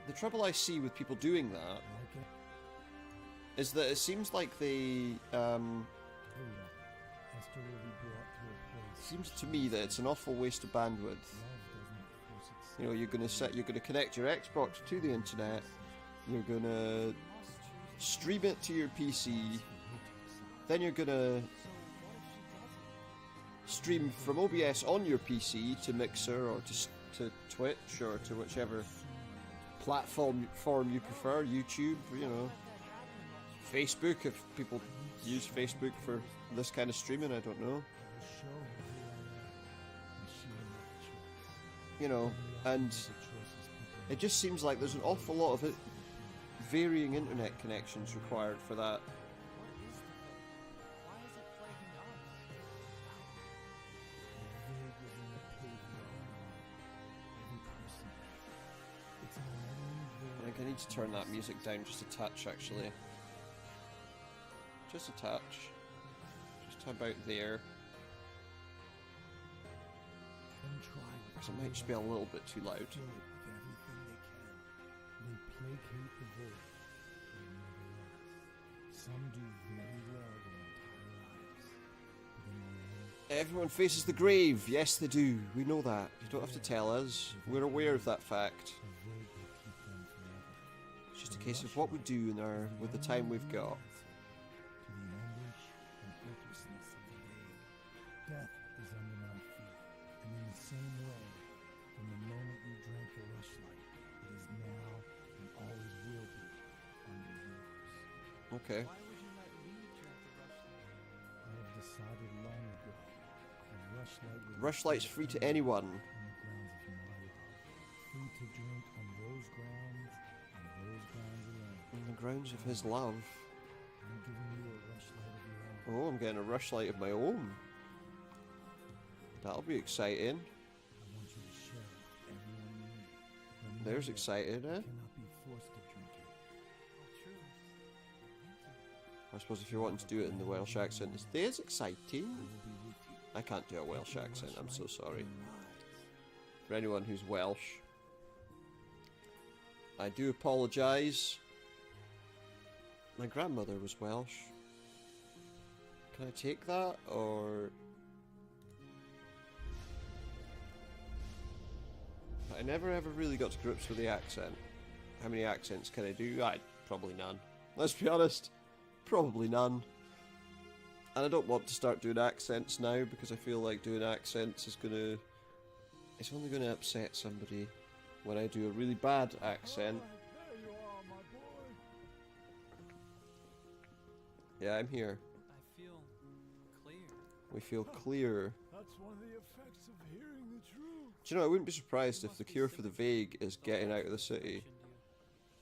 the trouble I see with people doing that is that it seems like they master will be brought to a place. Seems to me that it's an awful waste of bandwidth. Love doesn't force itself. You know, you're gonna connect your Xbox to the internet. You're gonna stream it to your PC. Then you're gonna stream from OBS on your PC to Mixer or to Twitch or to whichever platform you prefer. YouTube, you know, Facebook if people use Facebook for this kind of streaming. I don't know. You know, and it just seems like there's an awful lot of varying internet connections required for that. I think I need to turn that music down just a touch, actually. Just a touch. Just about there. Because it might just be a little bit too loud. They placate the void, but nevertheless, some do very well their entire lives. But in the end, Everyone faces the grave. Yes, they do. We know that. You don't have to tell us. We're aware of that fact. the void will keep them forever. It's just a case of what we do with the time we've got. To the anguish and hopelessness of the day, death is under my feet, and in the same way, from the moment you drank the rushlight, it is now and always will be under yours. Okay. Why would you let me drink the rushlight? I have decided long ago that rushlight will Rushlight's free to anyone. on the grounds of my love, free to drink on those grounds and those grounds alone. On the grounds of his love. I'm giving you a rushlight of your own. Oh, I'm getting a rushlight of my own. That'll be exciting. I want you to share it with everyone you meet. Remember There's that excited, you eh? cannot be forced to drink it. Oh, true. Thank you. I suppose if you're wanting to do it in the Welsh accent, it's there's exciting. I will be with you. I can't do a Welsh accent, I'm so sorry. In your eyes. For anyone who's Welsh, I do apologise. My grandmother was Welsh. Can I take that, or... I never ever really got to grips with the accent. How many accents can I do? Probably none. Let's be honest. Probably none. And I don't want to start doing accents now because I feel like doing accents is gonna... It's only gonna upset somebody when I do a really bad accent. There you are, my boy. Yeah, I'm here. I feel clear. We feel clear. That's one of the effects of hearing the truth. Do you know, I wouldn't be surprised if the cure for the vague is getting out of the city.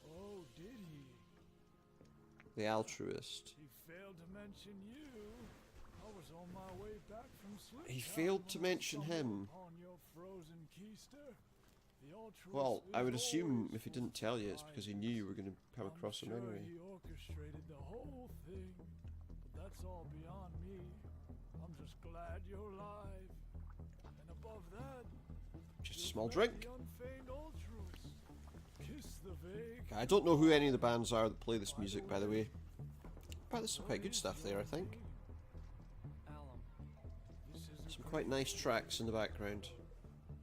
Oh, did he? The altruist. He failed to mention you. I was on my way back from sleep. He failed to mention him. On your frozen keister. The altruist Well, I would is assume always if he didn't tell you, it's because he knew you were going to come across him I'm sure anyway. he orchestrated the whole thing, but that's all beyond me. I'm just glad you're alive. And above that, Just a you've small met drink. the unfeigned altruist. Kiss the vague. I don't know who any of the bands are that play this music, by the way. But there's some quite good stuff there, I think. Alum. This is a Some quite nice tracks in the background.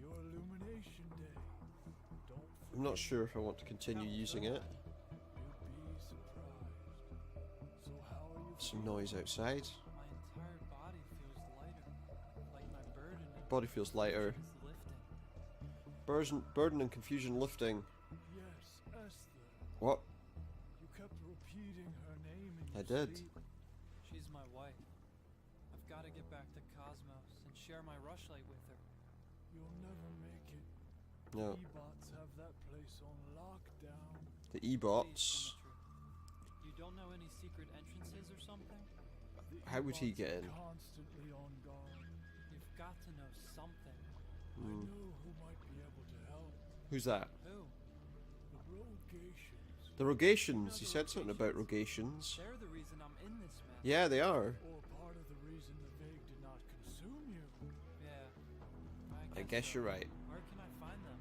your illumination day. Don't I'm not sure if I want to continue using it. You'd be surprised. So how are you Some noise outside. My entire body feels lighter. Like my burden and Body feels lighter. is lifting. Burden and confusion lifting. Yes, Esther. What? You kept repeating her name in I your did. sleep. She's my wife. I've got to get back to Cosmos and share my rushlight with her. You'll never make it. No. E-bots have that place on lockdown. The Please, E-bots. Dimitri. You don't know any secret entrances or something? The How would he E-bots get are in? Constantly on guard. You've got to know something. I Hmm. know who might be able to help. Who's that? Who? The Rogations. The Rogations. He said something about Rogations. They're the reason I'm in this mess. Yeah, they are. Or part of the reason the Vague did not consume you. Yeah. I guess you're right. Where can I find them?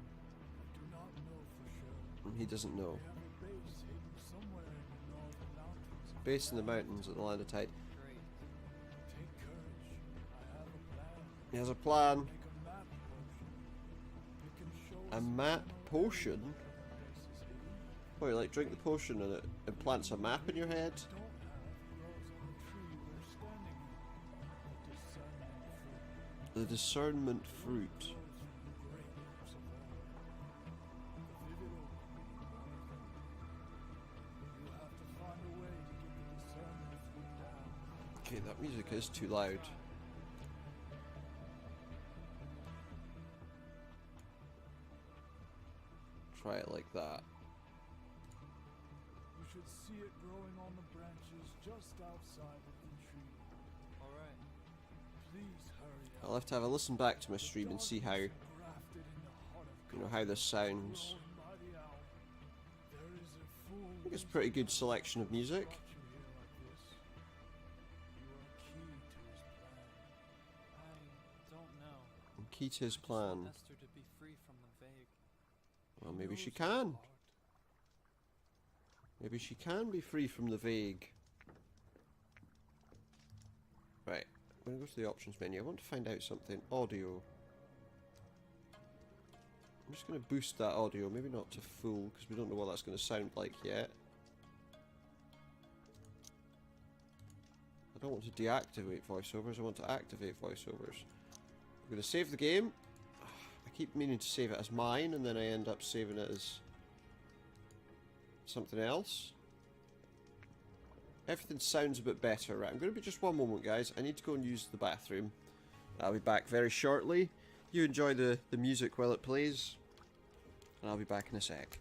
I do not know for sure. He doesn't know. They have a base hidden somewhere in the northern mountains. Based in the mountains at the Land of Tide. Great. Take courage. He has a plan. Make a map potion. It can show A us map general potion? area where the base is hidden. Oh, you like drink the potion and it implants a map in your head? Don't have grows on the tree we're standing in. The discernment fruit. The discernment fruit. Grows from the great apes of all. The vivid oak being one of them. You have to find a way to get the discernment fruit down. Okay, that music is too loud. Try it like that. You should see it growing on the branches just outside of the tree. Alright. Please hurry up. I'll have to have a listen back to my stream and see how, Darkness engrafted in the heart of you know, how this sounds. grown by the owl. There is a fool I think it's a pretty good selection of music. brought you here like this. You are key to his plan. I don't know. Key to his I just want plan. Esther to be free from the vague. Well, maybe she Knows your can. heart. Maybe she can be free from the vague. Right, I'm going to go to the options menu. I want to find out something. Audio. I'm just going to boost that audio, maybe not to full, because we don't know what that's going to sound like yet. I don't want to deactivate voiceovers, I want to activate voiceovers. I'm going to save the game. I keep meaning to save it as mine, and then I end up saving it as something else. Everything sounds a bit better. Right, I'm going to be just one moment, guys. I need to go and use the bathroom. I'll be back very shortly. You enjoy the music while it plays, and I'll be back in a sec.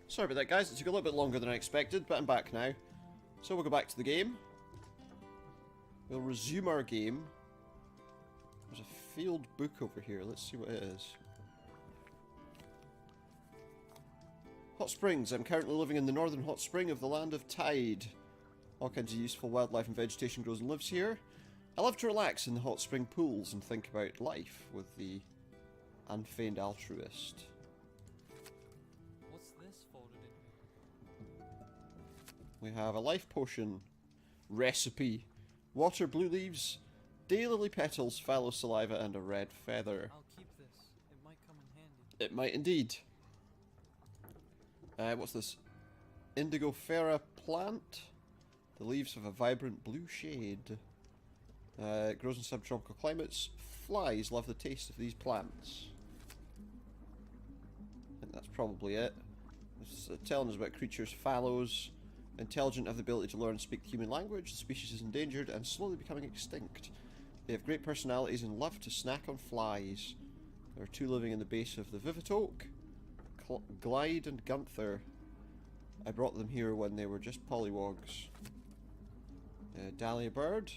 Sorry about that, guys. It took a little bit longer than I expected, but I'm back now. So we'll go back to the game. We'll resume our game. There's a field book over here. Let's see what it is. Hot Springs. I'm currently living in the northern hot spring of the land of Tide. All kinds of useful wildlife and vegetation grows and lives here. I love to relax in the hot spring pools and think about life with the unfeigned altruist. What's this folded in here? We have a life potion recipe. Water, blue leaves, daylily petals, fallow saliva, and a red feather. I'll keep this. It might come in handy. It might indeed. What's this? Indigofera plant. The leaves have a vibrant blue shade. It grows in subtropical climates. Flies love the taste of these plants. I think that's probably it. It's telling us about creatures, fallows. Intelligent, have the ability to learn and speak the human language. The species is endangered and slowly becoming extinct. They have great personalities and love to snack on flies. There are two living in the base of the Vivid Oak. Glide and Gunther. I brought them here when they were just pollywogs. Dahlia bird.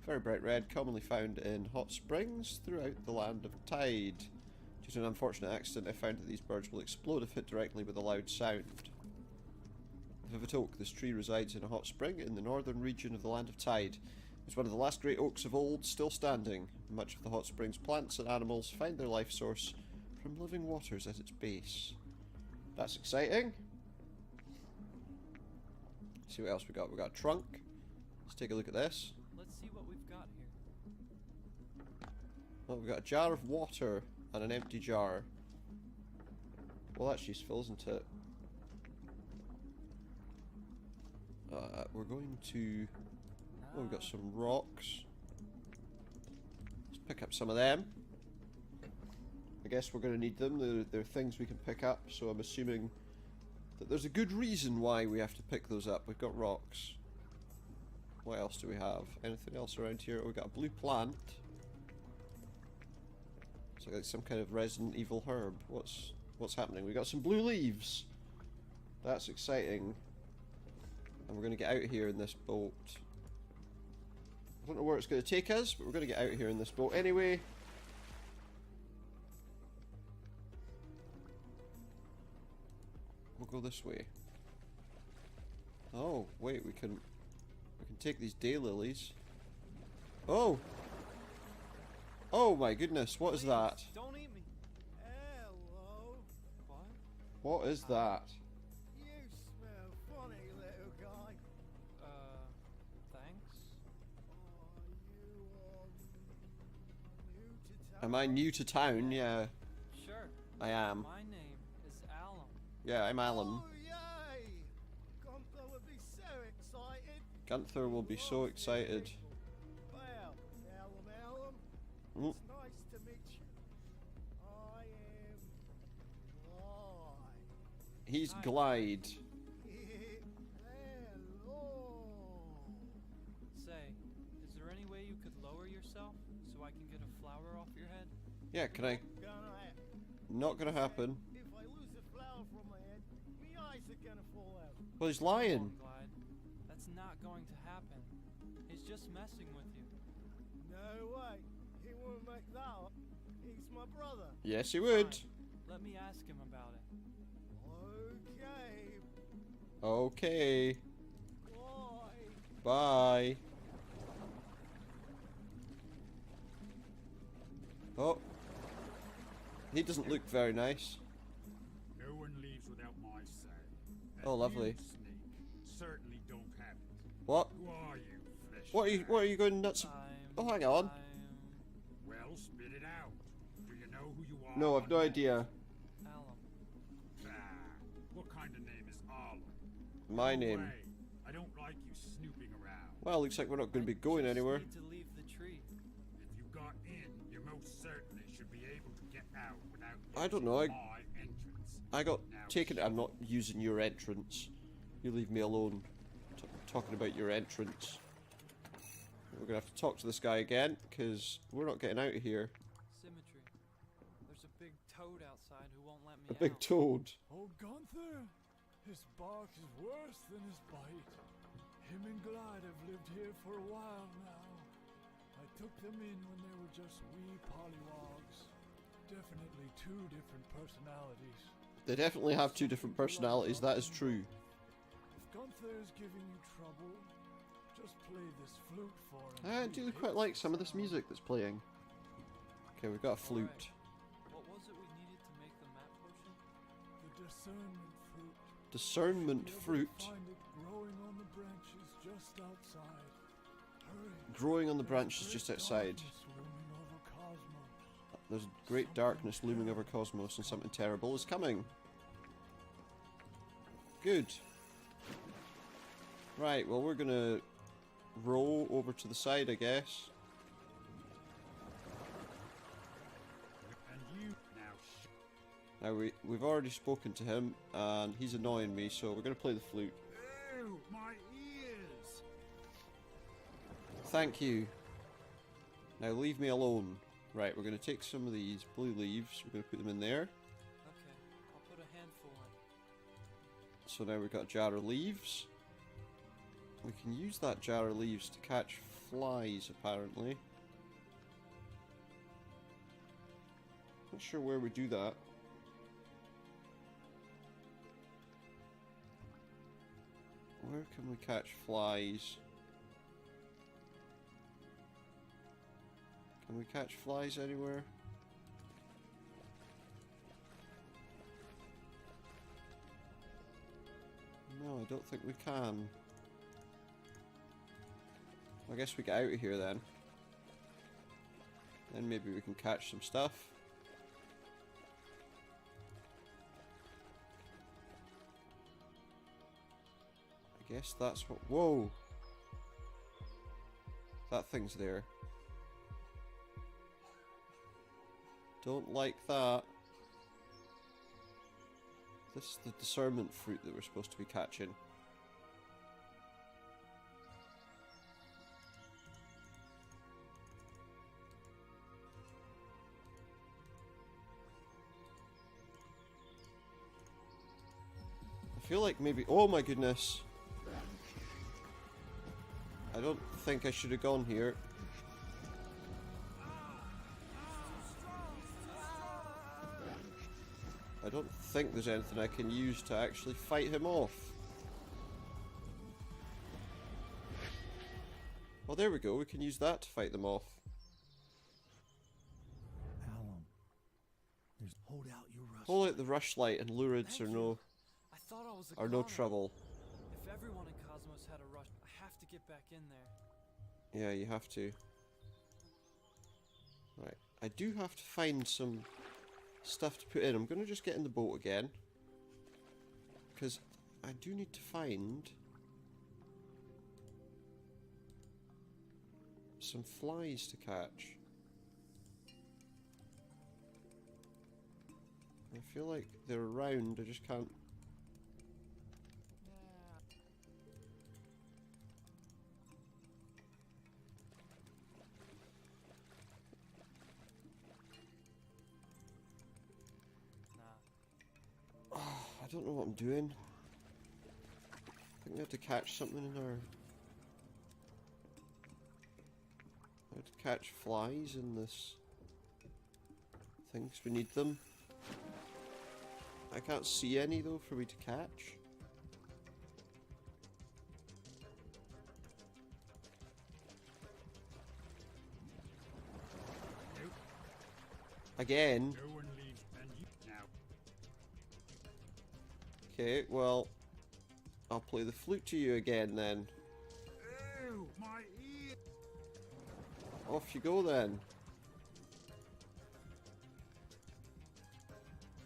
Very bright red, commonly found in hot springs throughout the land of Tide. Due to an unfortunate accident, I found that these birds will explode if hit directly with a loud sound. The Vivid Oak. This tree resides in a hot spring in the northern region of the land of Tide. It's one of the last great oaks of old, still standing. Much of the hot springs' plants and animals find their life source from living waters at its base. That's exciting. Let's see what else we got. We got a trunk. Let's take a look at this. Let's see what we've got here. Oh, we've got a jar of water and an empty jar. Well, that's useful, isn't it? We're going to... Oh, we've got some rocks. Let's pick up some of them. I guess we're going to need them. They're things we can pick up, so I'm assuming that there's a good reason why we have to pick those up. We've got rocks. What else do we have? Anything else around here? Oh, we've got a blue plant. It's like some kind of Resident Evil herb. What's happening? We've got some blue leaves. That's exciting. And we're going to get out of here in this boat. I don't know where it's going to take us, but we're going to get out of here in this boat anyway. We'll go this way. Oh, wait, we can take these daylilies. Oh! Oh my goodness, what is that? Don't eat me. Hello. What? What is that? You smell funny, little guy. Thanks. Are you, new to town? Am I new to town? Yeah, Sure. I am. My name is Alum. Yeah, I'm Alum. Oh, yay! Gunther would be so excited. Gunther will be so excited. Well, Alum. Mm. It's nice to meet you. I am Glide. He's Hi. Glide. Hello. Say, is there any way you could lower yourself so I can get a flower off your head? Yeah, can I? Gonna happen. Not gonna happen. If I lose a flower from my head, my eyes are gonna fall out. Well, he's Come on, lying. Glide. That's not going to happen. He's just messing with you. No way. He won't make that up. He's my brother. Yes, he would. Fine. Let me ask him about it. Okay. Okay. Bye. Bye. Oh. He doesn't look very nice. No one leaves without my say. Oh, lovely. You, Snake, certainly don't have it. What? Who are you, flesh? What are you going nuts? Oh, hang on. Well, spit it out. Do you know who you are? No, I've no idea. Alum. Ah, what kind of name is Alum? My Go name. away. I don't like you snooping around. Well, looks like we're not going to be going Just anywhere. need to leave the tree. If you got in, you most certainly should be able to get out without I don't know, using my entrance. I got Now taken. I'm not using your entrance. You leave me alone. Talking about your entrance. We're gonna have to talk to this guy again because we're not getting out of here. Symmetry. There's a big toad outside who won't let me A big out. toad. Oh, Gunther. His bark is worse than his bite. Him and Glide have lived here for a while now. I took them in when they were just wee pollywogs. Definitely two different personalities. They definitely have two different personalities, that is true. If Gunther is giving you trouble, just play this flute for him. I do quite like some of this music that's playing. Okay, we've got a flute. Alright. What was it we needed to make the map potion? The discernment fruit. Discernment You'll fruit. find it growing on the branches just outside. Hurry. Growing on the branches just outside. Darkness looming over Cosmos. There's great darkness looming over Cosmos and something terrible is coming. Good. Right, well we're gonna row over to the side, I guess. And you now Now we've already spoken to him and he's annoying me, so we're gonna play the flute. Ew, my ears! Thank you. Now leave me alone. Right, we're gonna take some of these blue leaves, we're gonna put them in there. Okay, I'll put a handful in. So now we've got a jar of leaves. We can use that jar of leaves to catch flies, apparently. Not sure where we do that. Where can we catch flies? Can we catch flies anywhere? No, I don't think we can. I guess we get out of here then. Then maybe we can catch some stuff. I guess that's what... Whoa! That thing's there. Don't like that. This is the discernment fruit that we're supposed to be catching. I feel like maybe... Oh my goodness! I don't think I should have gone here. I don't think there's anything I can use to actually fight him off. Well, there we go. We can use that to fight them off. Alum. There's hold out your rush. Hold out the rushlight and Lurids Thank are you. no I thought I was a are no goner. trouble. If everyone in Cosmos had a rush, I have to get back in there. Yeah, you have to. Right. I do have to find some stuff to put in. I'm going to just get in the boat again. Because I do need to find some flies to catch. I feel like they're around, I just can't... I don't know what I'm doing. I think we have to catch something in our... I have to catch flies in this thing, 'cause we need them. I can't see any though for me to catch. Nope. Again. No one leaves, and you now. Okay, well, I'll play the flute to you again then. Ew, my ear! Off you go then.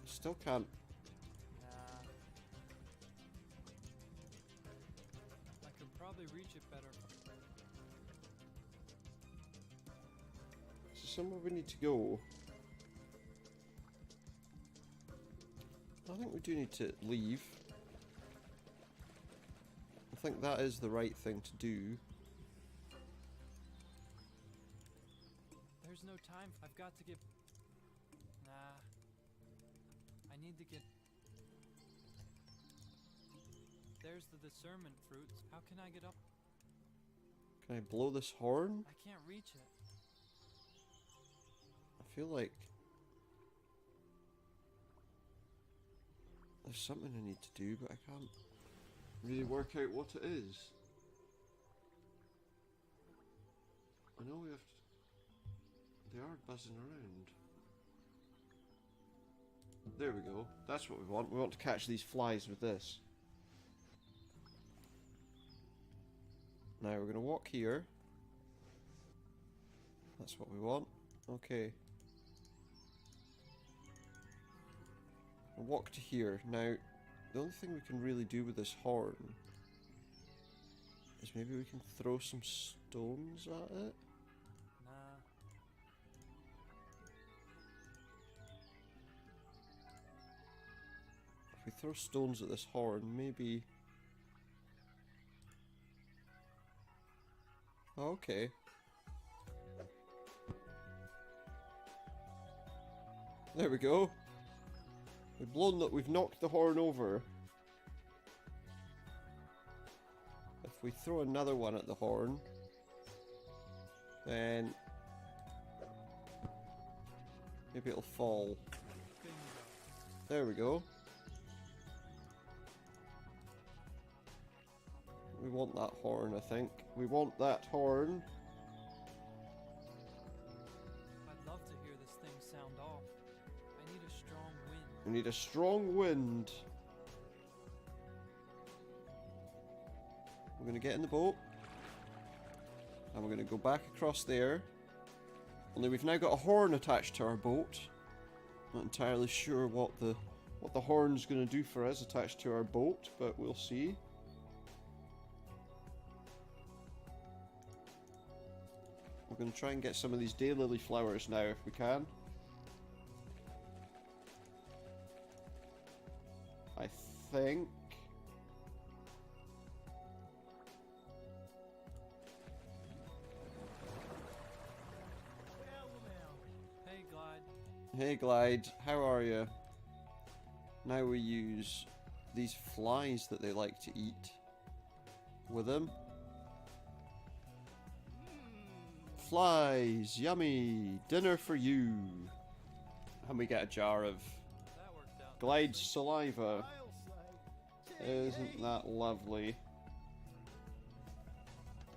Still can't. Nah. I could probably reach it better. So somewhere we need to go. I think we do need to leave. I think that is the right thing to do. There's no time. I've got to get... Nah. I need to get... there's the discernment fruits, how can I get up? Can I blow this horn? I can't reach it. I feel like there's something I need to do, but I can't really work out what it is. I know we have to... They are buzzing around. There we go. That's what we want. We want to catch these flies with this. Now we're going to walk here. That's what we want. Okay. We'll walk to here. Now, the only thing we can really do with this horn is maybe we can throw some stones at it. Nah. If we throw stones at this horn, maybe... Oh, okay. There we go. We've knocked the horn over. If we throw another one at the horn, then maybe it'll fall. There we go. We want that horn, I think. We want that horn. I'd love to hear this thing sound off. I need a strong wind. We need a strong wind. We're going to get in the boat. And we're going to go back across there. Only we've now got a horn attached to our boat. Not entirely sure what the horn's going to do for us attached to our boat, but we'll see. We're going to try and get some of these daylily flowers now if we can. I think. Hey, Glide. Hey, Glide. How are you? Now we use these flies that they like to eat with them. Flies, yummy, dinner for you. And we get a jar of Glide's saliva. Isn't that lovely?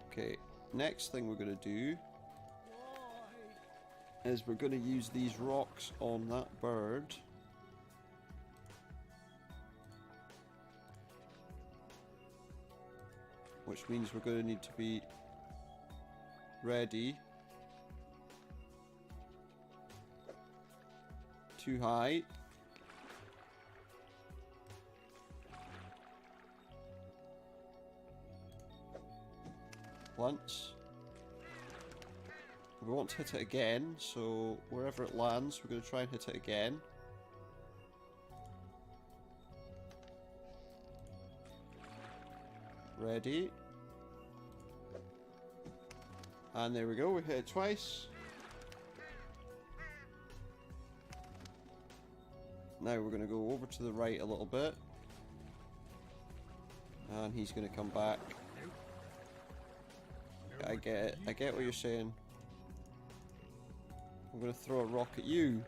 Okay, next thing we're going to do is we're going to use these rocks on that bird. Which means we're going to need to be ready. Too high. Once. We want to hit it again, so wherever it lands, we're going to try and hit it again. Ready. And there we go, we hit it twice. Now we're going to go over to the right a little bit. And he's going to come back. I get it. I get what you're saying. I'm going to throw a rock at you.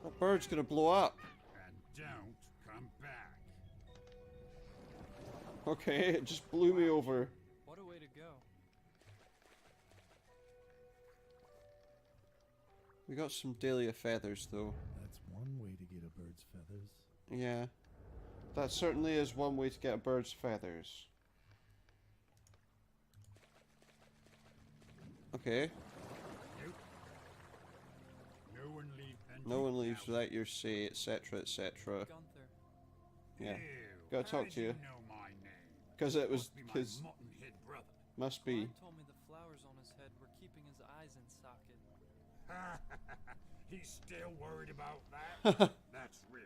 That bird's going to blow up. And don't come back. Okay, it just blew me over. What a way to go. We got some dahlia feathers though. That's one way to get a bird's feathers. Yeah. That certainly is one way to get a bird's feathers. Okay. No one leaves without your say, etc, etc. Gunther. Yeah. Gotta talk to you. Because it was... because... Must be. Glide told me the flowers on his head were keeping his eyes in socket. He's still worried about that? That's rich.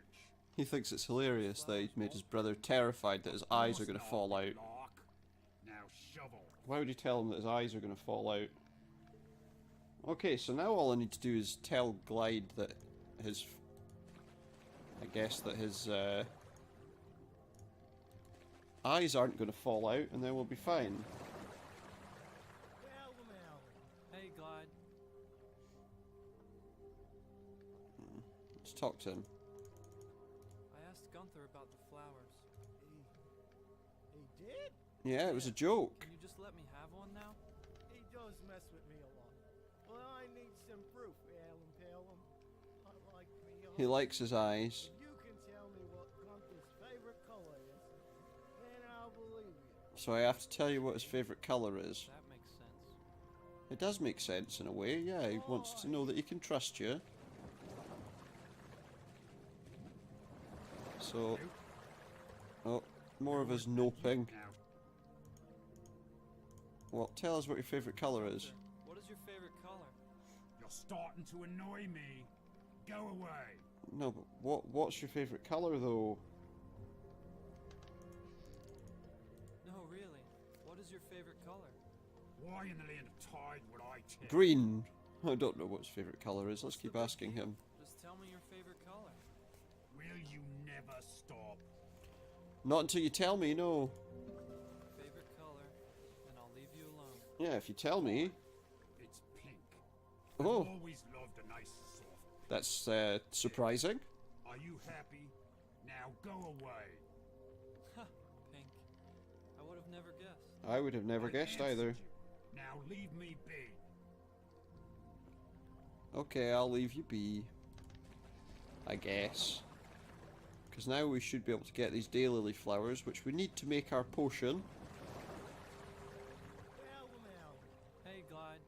He thinks it's hilarious that he's made his brother terrified that his eyes are going to fall out. Now shovel. Why would you tell him that his eyes are going to fall out? Okay, so now all I need to do is tell Glide that his... I guess that his eyes aren't going to fall out, and then we'll be fine. Hey, Glide. Let's talk to him. I asked Gunther about the flowers. He did? Yeah, it was a joke. Can you just let me have one now? He does mess with me a lot. Well, I need some proof, Alum Palum. I like me. He likes his eyes. If you can tell me what Gunther's favorite color is, then I'll believe you. So I have to tell you what his favourite colour is. That makes sense. It does make sense in a way, yeah. He wants to know that he can trust you. So... Oh, more of his noping. Well, tell us what your favourite colour is. What is your favorite color? You're starting to annoy me. Go away. No, but what's your favourite colour though? No, really. What is your favorite color? Why in the land of Tide would I tell? Green. I don't know what his favourite colour is. Let's keep asking him. Just tell me your favorite color. Will you never stop? Not until you tell me, no. Favorite color, and I'll leave you alone. Yeah, if you tell me. It's pink. Oh. I've always loved a nice soft pink. That's surprising. Are you happy? Now go away. Ha, pink. I would have never guessed. I would have never I guessed answered either. you. Now leave me be. Okay, I'll leave you be. I guess. Because now we should be able to get these daylily flowers, which we need to make our potion. Hey, Glide.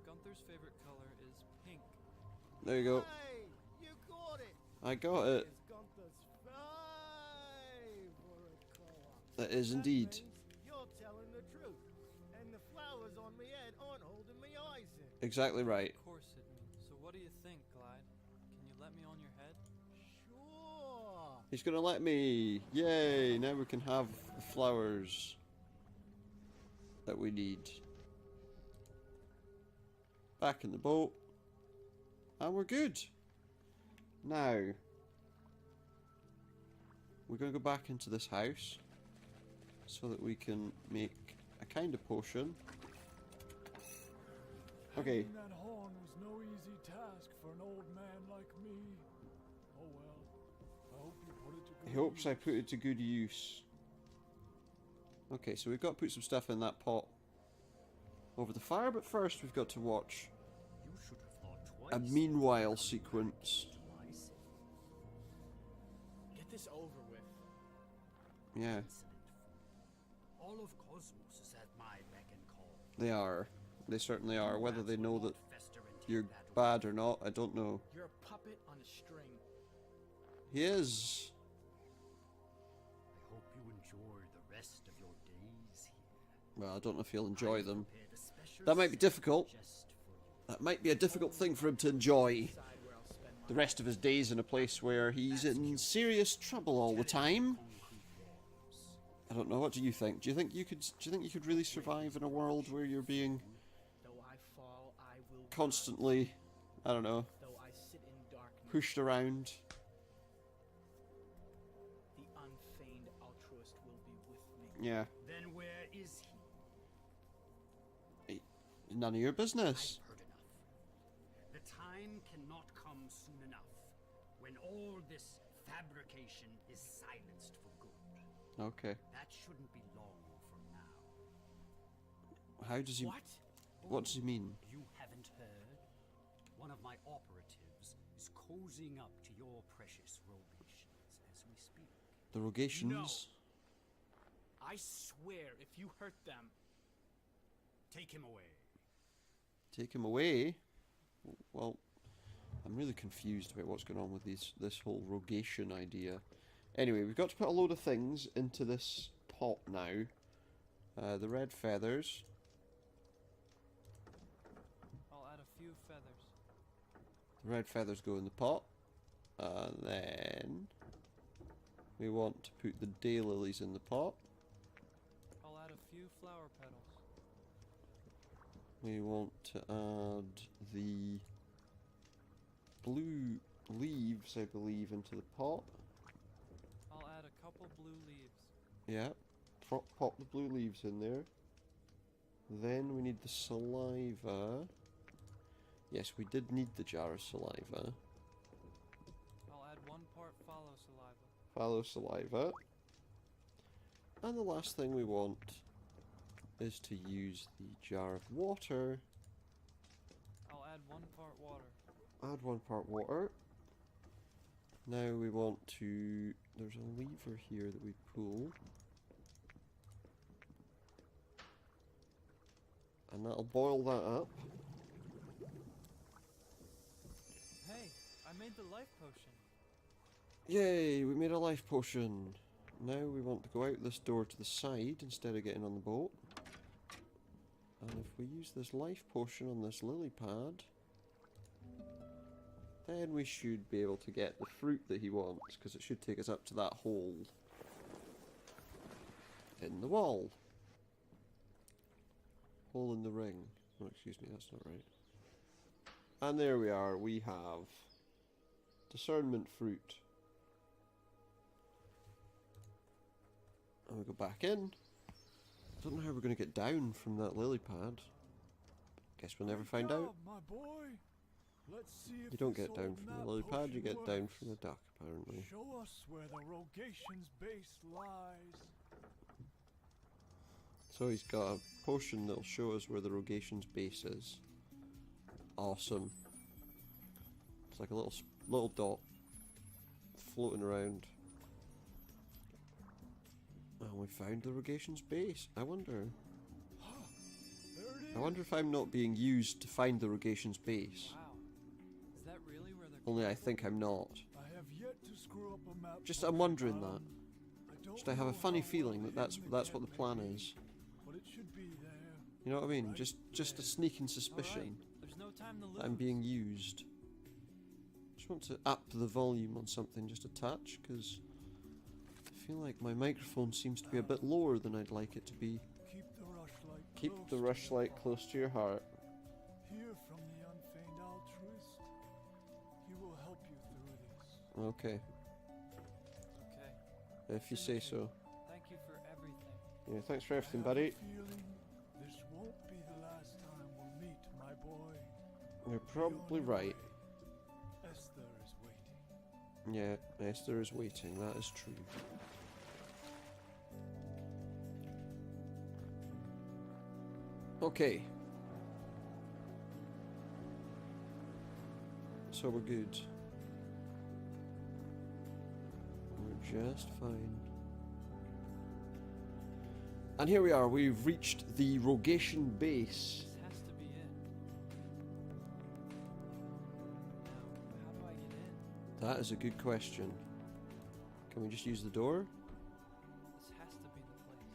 Gunther's favorite color is pink. There you go. Hey, you got it. I got it. It's Gunther's favorite color. That is indeed. That means you're telling the truth, and the flowers on me head aren't holding me eyes in. Exactly right. Of course it means. So what do you think, Glide? Can you let me on your head? Sure. He's gonna let me. Yay! Now we can have the flowers that we need. Back in the boat. And we're good. Now, we're going to go back into this house so that we can make a kind of potion. Okay. Hanging that horn was no easy task for an old man like me. Oh well. I hope you put it to good He hopes I use. put it to good use. Okay, so we've got to put some stuff in that pot over the fire, but first we've got to watch You should have thought a twice. meanwhile sequence. Get this over with. Yeah, All of Cosmos is at my beck and call. they are. They certainly are. Whether they Rats know will that not fester and take you're that bad away. or not, I don't know. You're a puppet on a string. He is. I hope you enjoy the rest of your days here. Well, I don't know if he'll enjoy them. Prepared a special That might be set difficult. just for you. That might be a difficult thing for him to enjoy. Decide where I'll spend my The rest of his days in a place where he's in serious trouble all the time. Concrete walls. I don't know. What do you think? Do you think you could really survive in a world where you're being Though I fall, I will rise. constantly, I don't know, Though I sit in darkness, pushed around? the unfeigned altruist will be with me. Yeah. Then where is he? None of your business. I've heard enough. The time cannot come soon enough when all this fabrication is silenced for good. Okay. That shouldn't be long from now. How does he... What does he mean? You haven't heard? One of my operatives is cozying up to your precious rogations as we speak. The rogations? I swear, if you hurt them, Take him away. Take him away? Well, I'm really confused about what's going on with this whole rogation idea. Anyway, we've got to put a load of things into this pot now. The red feathers. I'll add a few feathers. The red feathers go in the pot. And then we want to put the daylilies in the pot. I'll add a few flower petals. we want to add the blue leaves, I believe, into the pot. I'll add a couple blue leaves. Yeah, pop the blue leaves in there. Then we need the saliva. Yes, we did need the jar of saliva. I'll add 1 part fallow saliva. Fallow saliva. And the last thing we want is to use the jar of water. I'll add 1 part water. Add 1 part water. Now we want to... There's a lever here that we pull. And that'll boil that up. Hey, I made the life potion. Yay, we made a life potion. Now we want to go out this door to the side instead of getting on the boat. And if we use this life potion on this lily pad, then we should be able to get the fruit that he wants, because it should take us up to that hole in the wall. Hole in the ring. Oh, excuse me, that's not right. And there we are, we have discernment fruit. And we go back in. Don't know how we're going to get down from that lily pad. Guess we'll never find out. My boy. Let's see if You don't this get down old from map the lily pad, you potion get down works. from the duck, apparently. Show us where the rogation's base lies. So he's got a potion that'll show us where the rogation's base is. Awesome. It's like a little dot floating around. And we found the rogation's base. I wonder There it I is. wonder if I'm not being used to find the rogation's base. Wow. Is that really where they're Only I think I'm not. I have yet to screw up a map. Just potion, I'm wondering Alum. that. I don't Just I have a know funny how feeling well that that's hidden what the the gem plan may be, is. but it should be there. You know what I mean? Right Just a there. sneaking suspicion. Alright, there's no time to lose. I'm being used. Just want to up the volume on something just a touch, because I feel like my microphone seems to be a bit lower than I'd like it to be. Keep Keep the rushlight the close to rushlight your close to your heart. heart. Hear from the unfeigned altruist. He will help you through this. Okay, Okay. if you say so. Thank you for everything. Yeah, thanks for everything, I have buddy. a feeling this won't be the last time we'll meet, my boy. You're Be probably on your right. way. Esther is waiting. Yeah, Esther is waiting, that is true. Okay. So we're good. We're just fine. And here we are, we've reached the Rogation base. This has to be it. Now, how do I get in? That is a good question. Can we just use the door? This has to be the place.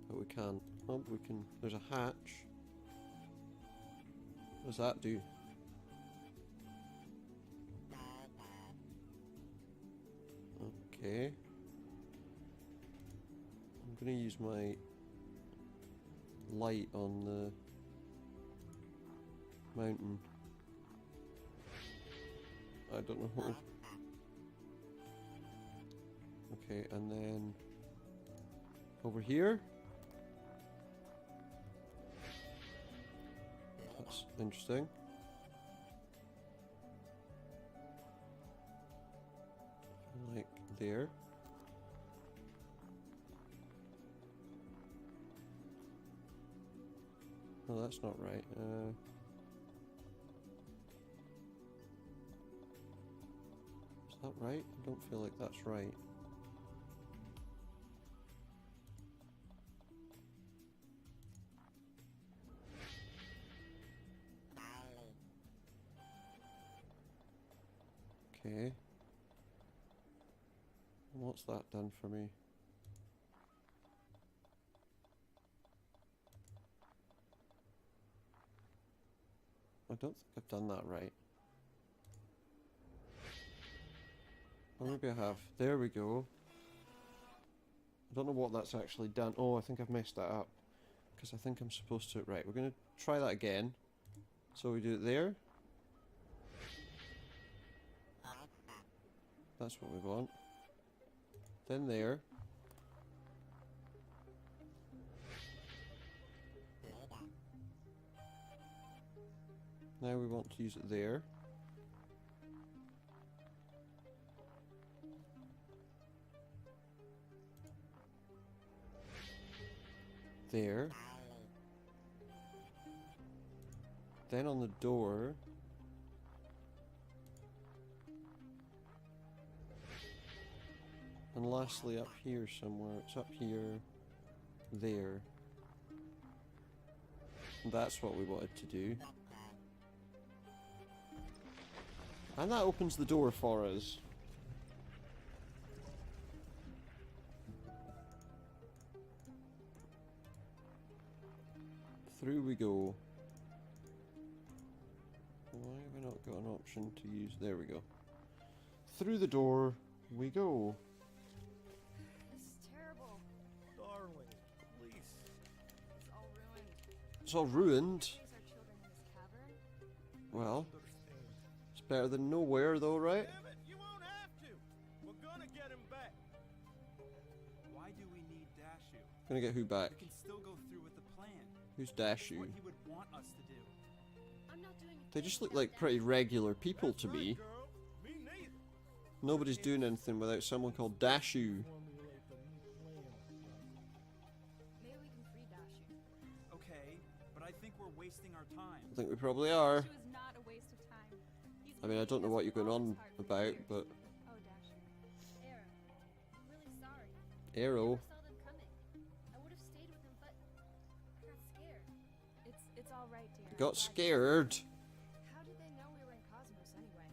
But we can't. Oh, we can. There's a hatch. What does that do? Okay. I'm gonna use my light on the mountain. I don't know what. Okay, and then over here. That's interesting. Like there. No, that's not right. Is that right? I don't feel like that's right. Okay. What's that done for me? I don't think I've done that right. Or maybe I have. There we go. I don't know what that's actually done. Oh, I think I've messed that up. because I think I'm supposed to... Right, we're going to try that again. So we do it there. That's what we want. Then there. Now we want to use it there. There. Then on the door. And lastly up here somewhere. It's up here. There. That's what we wanted to do. And that opens the door for us. Through we go. Why have we not got an option to use? There we go. Through the door we go. This is terrible. Darling, please. It's all ruined. It's all ruined. Raise our children in this cavern. Well, Understand. it's better than nowhere though, right? Damn it, you won't have to. We're gonna get him back. Why do we need Dashu? Gonna get who back? We can still go through with the plan. Who's It's Dashu? what he would want us to do. I'm not doing a They thing just look without like Dad. pretty regular people to me. Girl, me neither. Nobody's doing anything without someone called Dashu. Formulate the new plan. Maybe we can free Dashu. Okay, but I think we're wasting our time. I think we probably are. Dashu is not a waste of time. He's I mean, I don't know what you're going on about, but Oh, Dashu. Aaron, I'm really sorry. Arrow. I saw them coming. I would have stayed with him, but I got scared. It's all right, dear. Got scared. How did they know we were in Cosmos anyway?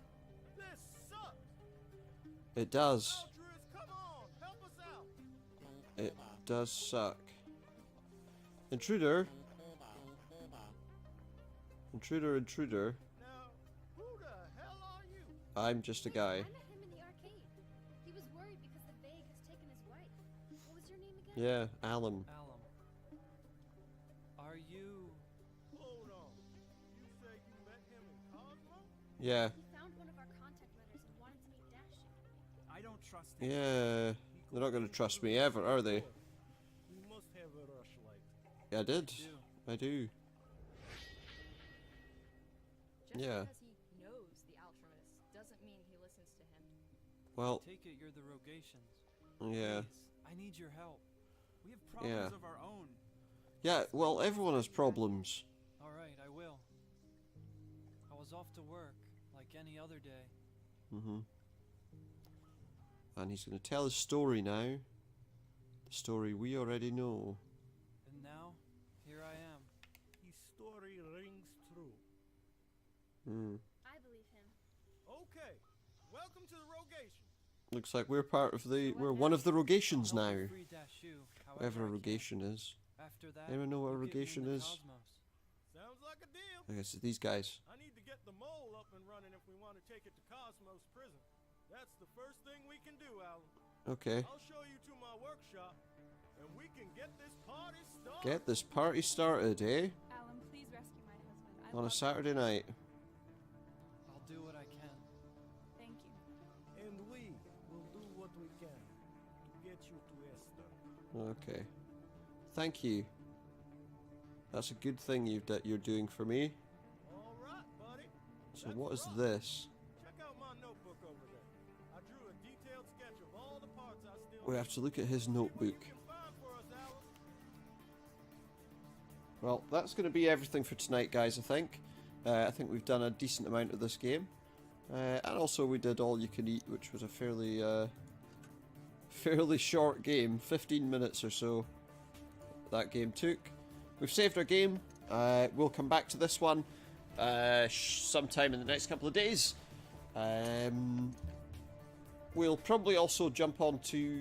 This sucks. It does. Aldrich, come on, help us out. It does suck. Intruder. Intruder, intruder. Now, who the hell are you? I'm just a guy. I met him in the arcade. He was worried because the Vague has taken his wife. What was your name again? Yeah, Alum. Alum. Are you... Hold on. You say you met him in Cosmo? Yeah. He found one of our contact letters and wanted to meet Dashu. I don't trust him. Yeah. They're not going to trust me ever, are they? You must have a rushlight. Yeah, I did. do? I do. Just Yeah. because he knows the Altruist doesn't mean he listens to him. Well, Take it you're the Rogations. yeah. Please, I need your help. We have problems Yeah. of our own. Yeah, well, everyone has problems. Alright, I will. I was off to work, like any other day. Mm-hmm. And he's going to tell his story now. The story we already know. And now, here I am. His story rings true. Hmm. I believe him. Okay. Welcome to the Rogation. Looks like we're part of the... We're one of the Rogations I'll help now. free Dashu, however Whatever a I can. Rogation is. After that, Anyone know what a you get me Rogation into is? Cosmos. Sounds like a deal. I guess it's these guys. I need to get the mole up and running if we want to take it to Cosmos Prison. That's the first thing we can do, Alan. Okay. I'll show you to my workshop, and we can get this party started. Get this party started, eh? Alan, please rescue my husband. On a Saturday night. I'll do what I can. Thank you. And we will do what we can to get you to Esther. Okay. Thank you. That's a good thing you're doing for me. All right, buddy. So Let's what is rock. this? Check out my notebook over there. I drew a detailed sketch of all the parts I still We need. have to look at his See what you notebook. can find for us, Alan. Well, that's going to be everything for tonight, guys, I think. I think we've done a decent amount of this game. And also we did All You Can Eat, which was a fairly short game. 15 minutes or so that game took. We've saved our game. We'll come back to this one sometime in the next couple of days. We'll probably also jump on to,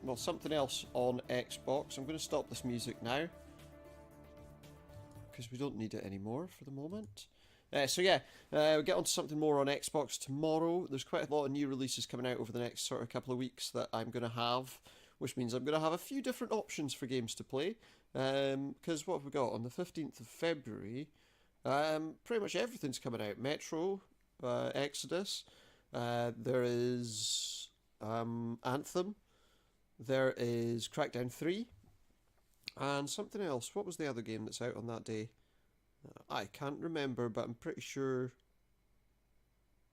well, something else on Xbox. I'm going to stop this music now, because we don't need it anymore for the moment. So yeah, we'll get on to something more on Xbox tomorrow. There's quite a lot of new releases coming out over the next sort of couple of weeks that I'm going to have which means I'm going to have a few different options for games to play. Because what have we got on the 15th of February? Pretty much everything's coming out. Metro, Exodus, there is Anthem, there is Crackdown 3, and something else. What was the other game that's out on that day? I can't remember, but I'm pretty sure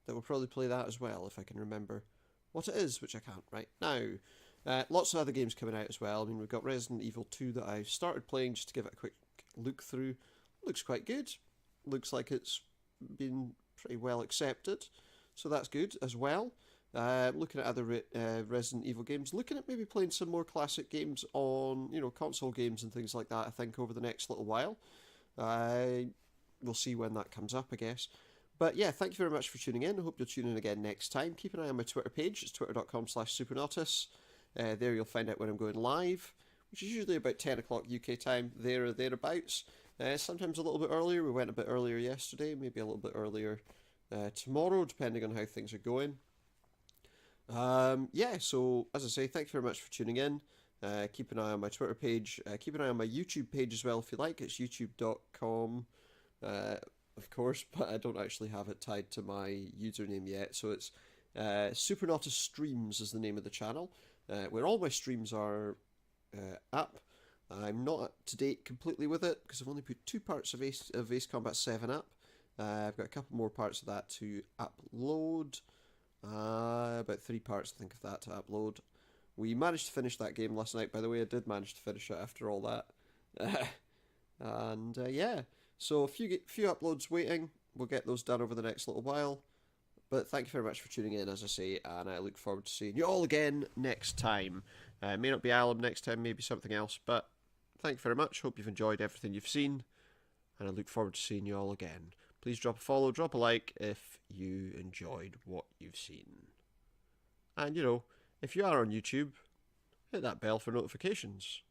that we'll probably play that as well, if I can remember what it is, which I can't right now. Lots of other games coming out as well. I mean, we've got Resident Evil 2 that I started playing just to give it a quick look through. Looks quite good. Looks like it's been pretty well accepted, so that's good as well. Looking at other Resident Evil games, looking at maybe playing some more classic games on, console games and things like that, I think, over the next little while. We'll see when that comes up, I guess. But yeah, thank you very much for tuning in. I hope you'll tune in again next time. Keep an eye on my Twitter page. It's twitter.com/supernautus. There you'll find out when I'm going live, which is usually about 10 o'clock UK time, there or thereabouts. Sometimes a little bit earlier. We went a bit earlier yesterday, maybe a little bit earlier tomorrow, depending on how things are going. Yeah, so as I say, thank you very much for tuning in. Keep an eye on my Twitter page. Keep an eye on my YouTube page as well if you like. It's youtube.com, of course, but I don't actually have it tied to my username yet. So it's Supernautus Streams is the name of the channel, where all my streams are up. I'm not up to date completely with it because I've only put 2 parts of Ace Combat 7 up. I've got a couple more parts of that to upload. About 3 parts, I think, of that to upload. We managed to finish that game last night, by the way. I did manage to finish it after all that. And yeah, so a few uploads waiting. We'll get those done over the next little while. But thank you very much for tuning in, as I say, and I look forward to seeing you all again next time. It may not be Alum next time, maybe something else, but thank you very much. Hope you've enjoyed everything you've seen, and I look forward to seeing you all again. Please drop a follow, drop a like if you enjoyed what you've seen. And, if you are on YouTube, hit that bell for notifications.